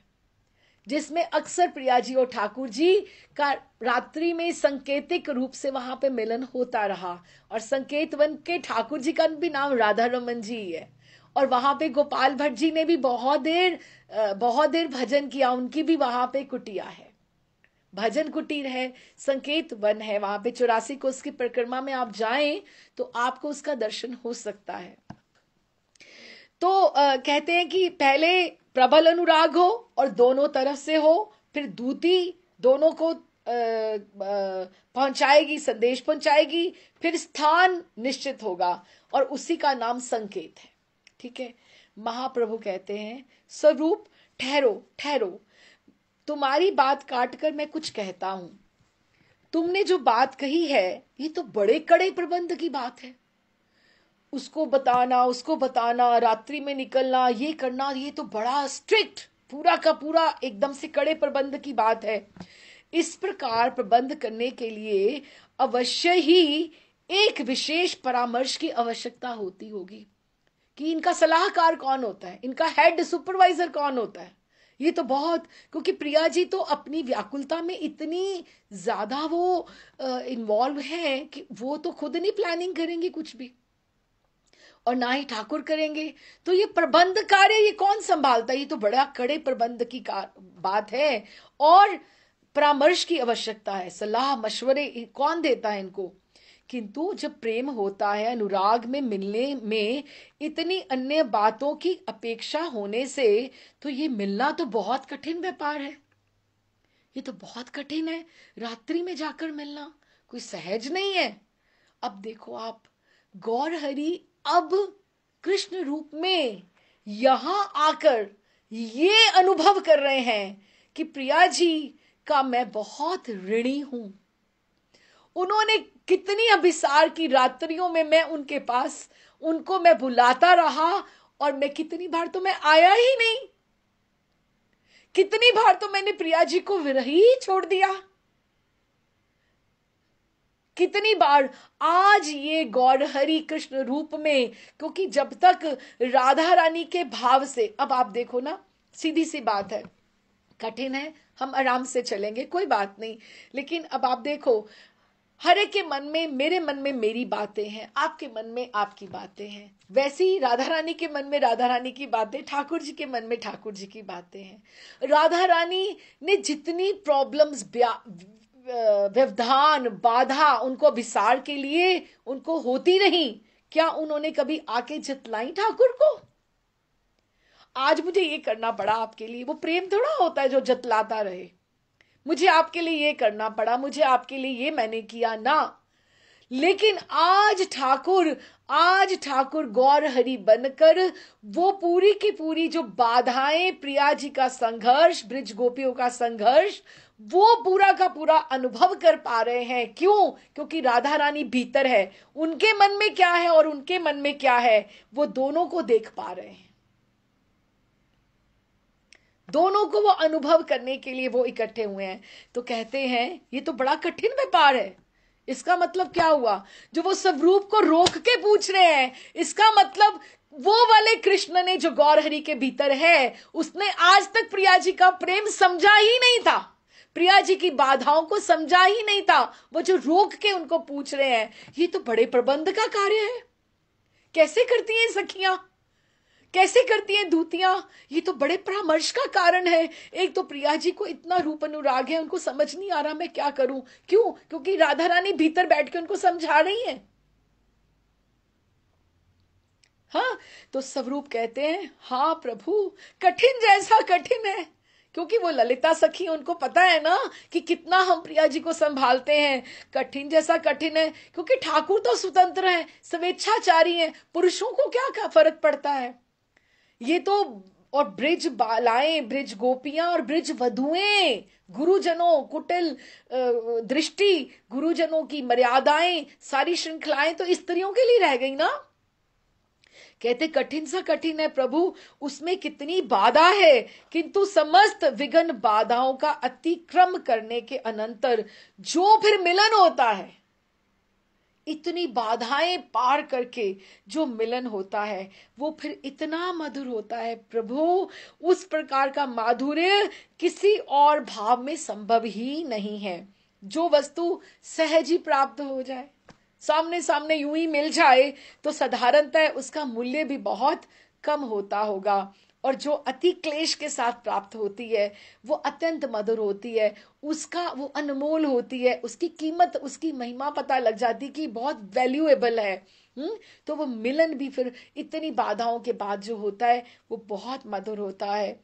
जिसमें अक्सर प्रिया जी और ठाकुर जी का रात्रि में सांकेतिक रूप से वहां पे मिलन होता रहा। और संकेत वन के ठाकुर जी का भी नाम राधा रमन जी है। और वहां पे गोपाल भट्ट जी ने भी बहुत देर भजन किया, उनकी भी वहां पे कुटिया है, भजन कुटीर है, संकेत वन है। वहां पे 84 कोस की परिक्रमा में आप जाएं तो आपको उसका दर्शन हो सकता है। तो कहते हैं कि पहले प्रबल अनुराग हो और दोनों तरफ से हो, फिर दूती दोनों को पहुंचाएगी, संदेश पहुंचाएगी, फिर स्थान निश्चित होगा और उसी का नाम संकेत है। ठीक है। महाप्रभु कहते हैं, स्वरूप ठहरो ठहरो, तुम्हारी बात काटकर मैं कुछ कहता हूं। तुमने जो बात कही है ये तो बड़े कड़े प्रबंध की बात है। उसको बताना, रात्रि में निकलना, ये करना, ये तो बड़ा स्ट्रिक्ट, पूरा का पूरा एकदम से कड़े प्रबंध की बात है। इस प्रकार प्रबंध करने के लिए अवश्य ही एक विशेष परामर्श की आवश्यकता होती होगी कि इनका सलाहकार कौन होता है, इनका हेड सुपरवाइजर कौन होता है। ये तो बहुत, क्योंकि प्रिया जी तो अपनी व्याकुलता में इतनी ज्यादा वो इन्वॉल्व हैं कि वो तो खुद नहीं प्लानिंग करेंगे कुछ भी, और ना ही ठाकुर करेंगे। तो ये प्रबंध कार्य ये कौन संभालता है? ये तो बड़ा कड़े प्रबंध की बात है और परामर्श की आवश्यकता है, सलाह मशवरे कौन देता है इनको। किंतु जब प्रेम होता है, अनुराग में मिलने में इतनी अन्य बातों की अपेक्षा होने से तो ये मिलना तो बहुत कठिन व्यापार है, ये तो बहुत कठिन है। रात्रि में जाकर मिलना कोई सहज नहीं है। अब देखो आप, गौर हरि अब कृष्ण रूप में यहां आकर ये अनुभव कर रहे हैं कि प्रिया जी का मैं बहुत ऋणी हूं। उन्होंने कितनी अभिसार की रात्रियों में मैं उनके पास, उनको मैं बुलाता रहा और मैं कितनी बार तो मैं आया ही नहीं, कितनी बार तो मैंने प्रिया जी को विरही ही छोड़ दिया, कितनी बार। आज ये गौर हरि कृष्ण रूप में, क्योंकि जब तक राधा रानी के भाव से, अब आप देखो ना, सीधी सी बात है, कठिन है, हम आराम से चलेंगे, कोई बात नहीं, लेकिन अब आप देखो, हर एक के मन में, मेरे मन में मेरी बातें हैं, आपके मन में आपकी बातें हैं, वैसे ही राधा रानी के मन में राधा रानी की बातें, ठाकुर जी के मन में ठाकुर जी की बातें हैं। राधा रानी ने जितनी प्रॉब्लम्स, व्यवधान, बाधा उनको विसार के लिए उनको होती रही, क्या उन्होंने कभी आके जितलाई ठाकुर को? आज मुझे ये करना पड़ा आपके लिए, वो प्रेम थोड़ा होता है जो जतलाता रहे। मुझे आपके लिए ये करना पड़ा, मुझे आपके लिए ये मैंने किया ना। लेकिन आज ठाकुर गौर हरि बनकर वो पूरी की पूरी जो बाधाएं, प्रिया जी का संघर्ष, ब्रिज गोपियों का संघर्ष, वो पूरा का पूरा अनुभव कर पा रहे हैं। क्यों? क्योंकि राधा रानी भीतर है, उनके मन में क्या है और उनके मन में क्या है, वो दोनों को देख पा रहे हैं, दोनों को वो अनुभव करने के लिए वो इकट्ठे हुए हैं। तो कहते हैं ये तो बड़ा कठिन व्यापार है। इसका मतलब क्या हुआ? जो वो स्वरूप को रोक के पूछ रहे हैं, इसका मतलब वो वाले कृष्ण ने जो गौर हरि के भीतर है, उसने आज तक प्रिया जी का प्रेम समझा ही नहीं था, प्रिया जी की बाधाओं को समझा ही नहीं था। वो जो रोक के उनको पूछ रहे हैं, ये तो बड़े प्रबंध का कार्य है। कैसे करती हैं सखियां, कैसे करती हैं दूतियां? ये तो बड़े परामर्श का कारण है। एक तो प्रिया जी को इतना रूप अनुराग है, उनको समझ नहीं आ रहा मैं क्या करूं। क्यों? क्योंकि राधा रानी भीतर बैठ के उनको समझा रही है। हाँ, तो स्वरूप कहते हैं, हाँ प्रभु, कठिन जैसा कठिन है, क्योंकि वो ललिता सखी, उनको पता है ना कि कितना हम प्रिया जी को संभालते हैं। कठिन जैसा कठिन है, क्योंकि ठाकुर तो स्वतंत्र हैं, स्वेच्छाचारी हैं, पुरुषों को क्या फर्क पड़ता है। ये तो, और ब्रिज बालाएं, ब्रिज गोपियां और ब्रिज वधुएं, गुरुजनों, कुटिल दृष्टि, गुरुजनों की मर्यादाएं, सारी श्रृंखलाएं तो स्त्रियों के लिए रह गई ना। कहते कठिन सा कठिन है प्रभु, उसमें कितनी बाधा है, किंतु समस्त विघ्न बाधाओं का अतिक्रम करने के अनंतर जो फिर मिलन होता है, इतनी बाधाएं पार करके जो मिलन होता है वो फिर इतना मधुर होता है प्रभु। उस प्रकार का माधुर्य किसी और भाव में संभव ही नहीं है। जो वस्तु सहज ही प्राप्त हो जाए, सामने सामने यूं ही मिल जाए, तो साधारणतः उसका मूल्य भी बहुत कम होता होगा। और जो अति क्लेश के साथ प्राप्त होती है वो अत्यंत मधुर होती है, उसका वो अनमोल होती है, उसकी कीमत, उसकी महिमा पता लग जाती कि बहुत वैल्यूएबल है। तो वो मिलन भी फिर इतनी बाधाओं के बाद जो होता है वो बहुत मधुर होता है।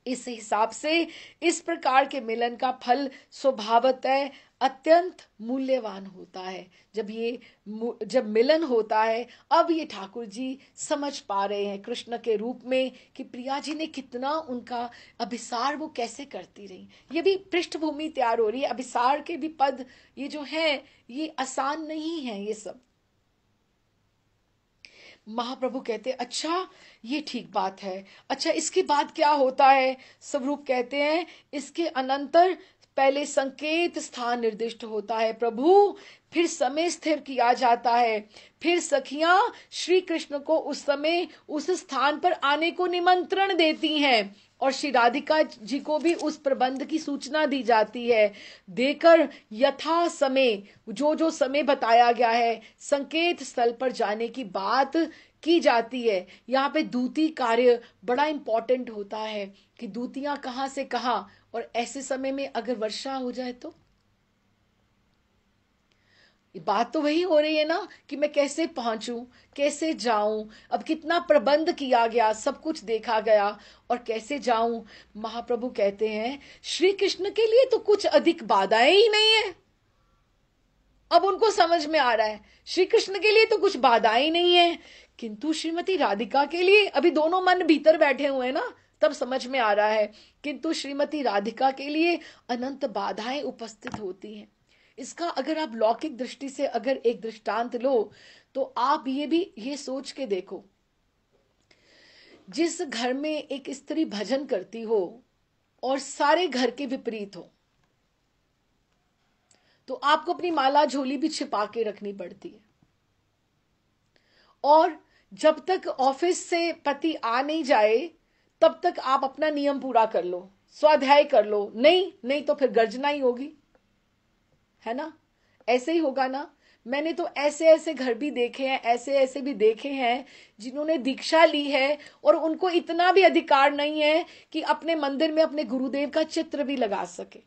इस हिसाब से इस प्रकार के मिलन का फल स्वभावतः अत्यंत मूल्यवान होता है। जब मिलन होता है, अब ये ठाकुर जी समझ पा रहे हैं कृष्ण के रूप में कि प्रिया जी ने कितना उनका अभिसार वो कैसे करती रही। ये भी पृष्ठभूमि तैयार हो रही है, अभिसार के भी पद ये जो हैं ये आसान नहीं है ये सब। महाप्रभु कहते अच्छा ये ठीक बात है, अच्छा इसके बाद क्या होता है। स्वरूप कहते हैं इसके अनंतर पहले संकेत स्थान निर्दिष्ट होता है प्रभु, फिर समय स्थिर किया जाता है, फिर सखियां श्री कृष्ण को उस समय उस स्थान पर आने को निमंत्रण देती हैं और श्री राधिका जी को भी उस प्रबंध की सूचना दी जाती है। देकर यथा समय जो जो समय बताया गया है संकेत स्थल पर जाने की बात की जाती है। यहाँ पे दूती कार्य बड़ा इंपॉर्टेंट होता है कि दूतियां कहां से कहां, और ऐसे समय में अगर वर्षा हो जाए तो बात तो वही हो रही है ना कि मैं कैसे पहुंचूं, कैसे जाऊं। अब कितना प्रबंध किया गया, सब कुछ देखा गया, और कैसे जाऊं। महाप्रभु कहते हैं श्री कृष्ण के लिए तो कुछ अधिक बाधाएं ही नहीं है। अब उनको समझ में आ रहा है श्री कृष्ण के लिए तो कुछ बाधाएं नहीं है, किंतु श्रीमती राधिका के लिए, अभी दोनों मन भीतर बैठे हुए हैं ना, तब समझ में आ रहा है, किंतु श्रीमती राधिका के लिए अनंत बाधाएं उपस्थित होती हैं। इसका अगर आप लौकिक दृष्टि से अगर एक दृष्टांत लो तो आप ये सोच के देखो, जिस घर में एक स्त्री भजन करती हो और सारे घर के विपरीत हो, तो आपको अपनी माला झोली भी छिपा के रखनी पड़ती है। और जब तक ऑफिस से पति आ नहीं जाए तब तक आप अपना नियम पूरा कर लो, स्वाध्याय कर लो, नहीं तो फिर गर्जना ही होगी, है ना। ऐसे ही होगा ना। मैंने तो ऐसे ऐसे घर भी देखे हैं, ऐसे ऐसे भी देखे हैं जिन्होंने दीक्षा ली है और उनको इतना भी अधिकार नहीं है कि अपने मंदिर में अपने गुरुदेव का चित्र भी लगा सके।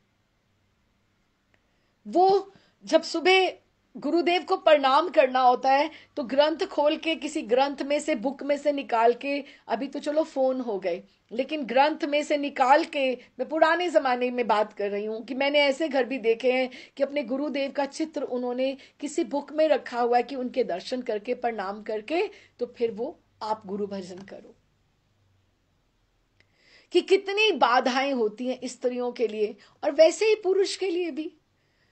वो जब सुबह गुरुदेव को प्रणाम करना होता है तो ग्रंथ खोल के किसी ग्रंथ में से, बुक में से निकाल के, अभी तो चलो फोन हो गए, लेकिन ग्रंथ में से निकाल के, मैं पुराने जमाने में बात कर रही हूं कि मैंने ऐसे घर भी देखे हैं कि अपने गुरुदेव का चित्र उन्होंने किसी बुक में रखा हुआ है कि उनके दर्शन करके, प्रणाम करके, तो फिर वो आप गुरु भजन करो। कि कितनी बाधाएं होती हैं स्त्रियों के लिए, और वैसे ही पुरुष के लिए भी।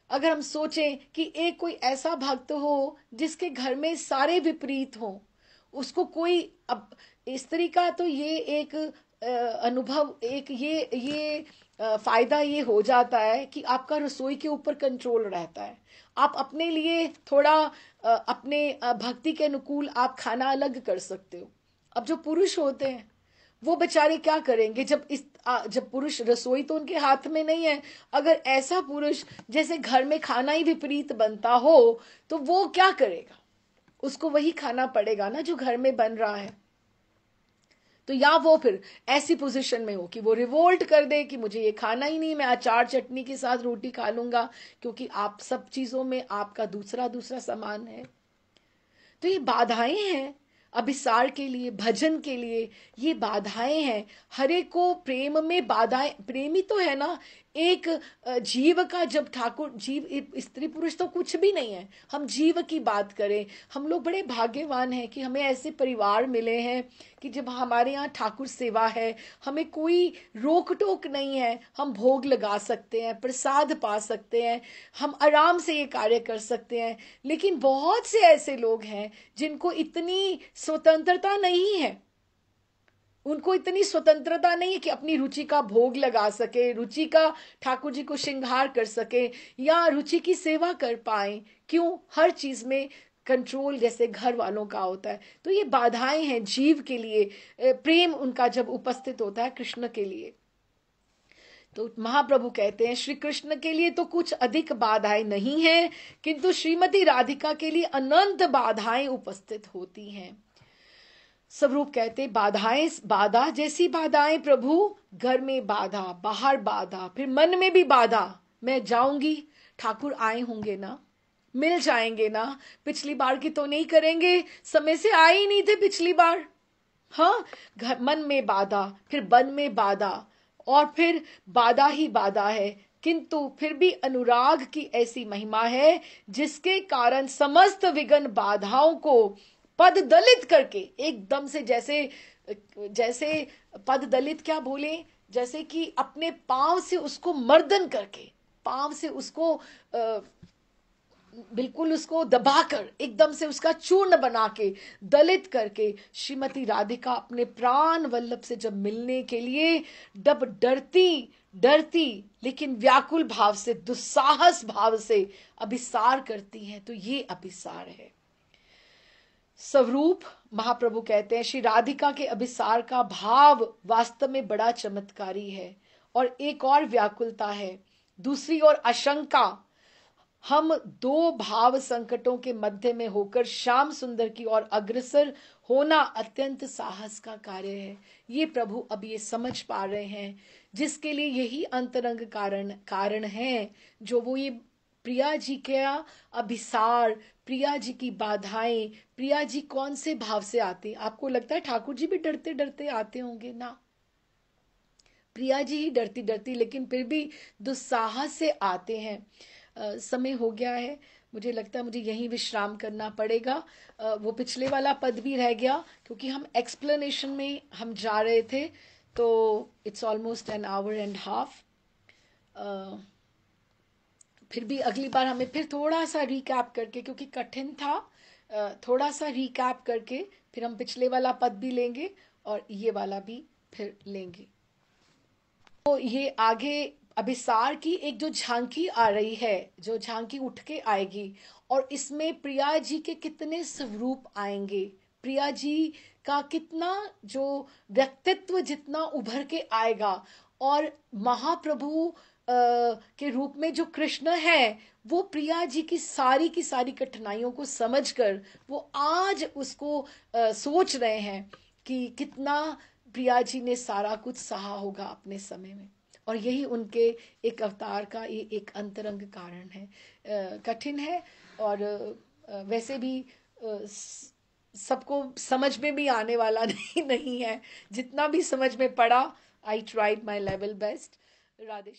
अगर हम सोचें कि एक कोई ऐसा भक्त हो जिसके घर में सारे विपरीत हों, उसको कोई, अब स्त्री का तो ये एक अनुभव, एक ये फायदा ये हो जाता है कि आपका रसोई के ऊपर कंट्रोल रहता है। आप अपने लिए थोड़ा अपने भक्ति के अनुकूल आप खाना अलग कर सकते हो। अब जो पुरुष होते हैं वो बेचारे क्या करेंगे, जब पुरुष, रसोई तो उनके हाथ में नहीं है। अगर ऐसा पुरुष जैसे घर में खाना ही विपरीत बनता हो तो वो क्या करेगा, उसको वही खाना पड़ेगा ना जो घर में बन रहा है। तो या वो फिर ऐसी पोजीशन में हो कि वो रिवोल्ट कर दे कि मुझे ये खाना ही नहीं, मैं अचार चटनी के साथ रोटी खा लूंगा, क्योंकि आप सब चीजों में आपका दूसरा दूसरा सामान है। तो ये बाधाएं हैं अभिसार के लिए, भजन के लिए, ये बाधाएं हैं। हरे को प्रेम में बाधाएं, प्रेमी तो है ना, एक जीव का, जब ठाकुर जीव, स्त्री पुरुष तो कुछ भी नहीं है, हम जीव की बात करें, हम लोग बड़े भाग्यवान हैं कि हमें ऐसे परिवार मिले हैं कि जब हमारे यहाँ ठाकुर सेवा है, हमें कोई रोक टोक नहीं है, हम भोग लगा सकते हैं, प्रसाद पा सकते हैं, हम आराम से ये कार्य कर सकते हैं। लेकिन बहुत से ऐसे लोग हैं जिनको इतनी स्वतंत्रता नहीं है, उनको इतनी स्वतंत्रता नहीं है कि अपनी रुचि का भोग लगा सके, रुचि का ठाकुर जी को श्रृंगार कर सके या रुचि की सेवा कर पाए। क्यों? हर चीज में कंट्रोल जैसे घर वालों का होता है। तो ये बाधाएं हैं जीव के लिए, प्रेम उनका जब उपस्थित होता है कृष्ण के लिए। तो महाप्रभु कहते हैं श्री कृष्ण के लिए तो कुछ अधिक बाधाएं नहीं है, किंतु श्रीमती राधिका के लिए अनंत बाधाएं उपस्थित होती हैं। स्वरूप कहते बाधाएं, बाधा जैसी बाधाएं प्रभु, घर में बाधा, बाहर बाधा, फिर मन में भी बाधा। मैं जाऊंगी, ठाकुर आए होंगे ना, मिल जाएंगे ना, पिछली बार की तो नहीं करेंगे, समय से आए ही नहीं थे पिछली बार। हाँ, घर मन में बाधा, फिर वन में बाधा, और फिर बाधा ही बाधा है। किंतु फिर भी अनुराग की ऐसी महिमा है जिसके कारण समस्त विघ्न बाधाओं को पद दलित करके एकदम से, जैसे जैसे पद दलित क्या बोले, जैसे कि अपने पांव से उसको मर्दन करके, पांव से उसको बिल्कुल उसको दबाकर एकदम से उसका चूर्ण बना के, दलित करके, श्रीमती राधिका अपने प्राण वल्लभ से जब मिलने के लिए जब डरती डरती लेकिन व्याकुल भाव से, दुस्साहस भाव से अभिसार करती हैं, तो ये अभिसार है। स्वरूप महाप्रभु कहते हैं श्री राधिका के अभिसार का भाव वास्तव में बड़ा चमत्कारी है। और एक और व्याकुलता है, दूसरी ओर आशंका। हम दो भाव संकटों के मध्य में होकर श्याम सुंदर की ओर अग्रसर होना अत्यंत साहस का कार्य है। ये प्रभु अब ये समझ पा रहे हैं, जिसके लिए यही अंतरंग कारण है, जो वो ये प्रिया जी का अभिसार, प्रिया जी की बाधाएं, प्रिया जी कौन से भाव से आते। आपको लगता है ठाकुर जी भी डरते डरते आते होंगे ना? प्रिया जी ही डरती डरती लेकिन फिर भी दुस्साहस से आते हैं। समय हो गया है, मुझे लगता है मुझे यहीं विश्राम करना पड़ेगा। वो पिछले वाला पद भी रह गया क्योंकि हम एक्सप्लेनेशन में हम जा रहे थे, तो it's almost an hour and half. फिर भी अगली बार हमें फिर थोड़ा सा रिकैप करके, क्योंकि कठिन था, थोड़ा सा रिकैप करके फिर हम पिछले वाला पद भी लेंगे और ये वाला भी फिर लेंगे। तो ये आगे अभिसार की एक जो झांकी आ रही है, जो झांकी उठ के आएगी, और इसमें प्रिया जी के कितने स्वरूप आएंगे, प्रिया जी का कितना जो व्यक्तित्व जितना उभर के आएगा, और महाप्रभु के रूप में जो कृष्ण है वो प्रिया जी की सारी कठिनाइयों को समझकर वो आज उसको सोच रहे हैं कि कितना प्रिया जी ने सारा कुछ सहा होगा अपने समय में। और यही उनके एक अवतार का ये एक अंतरंग कारण है। कठिन है और वैसे भी सबको समझ में भी आने वाला नहीं है। जितना भी समझ में पड़ा, I tried my level best. Radhe.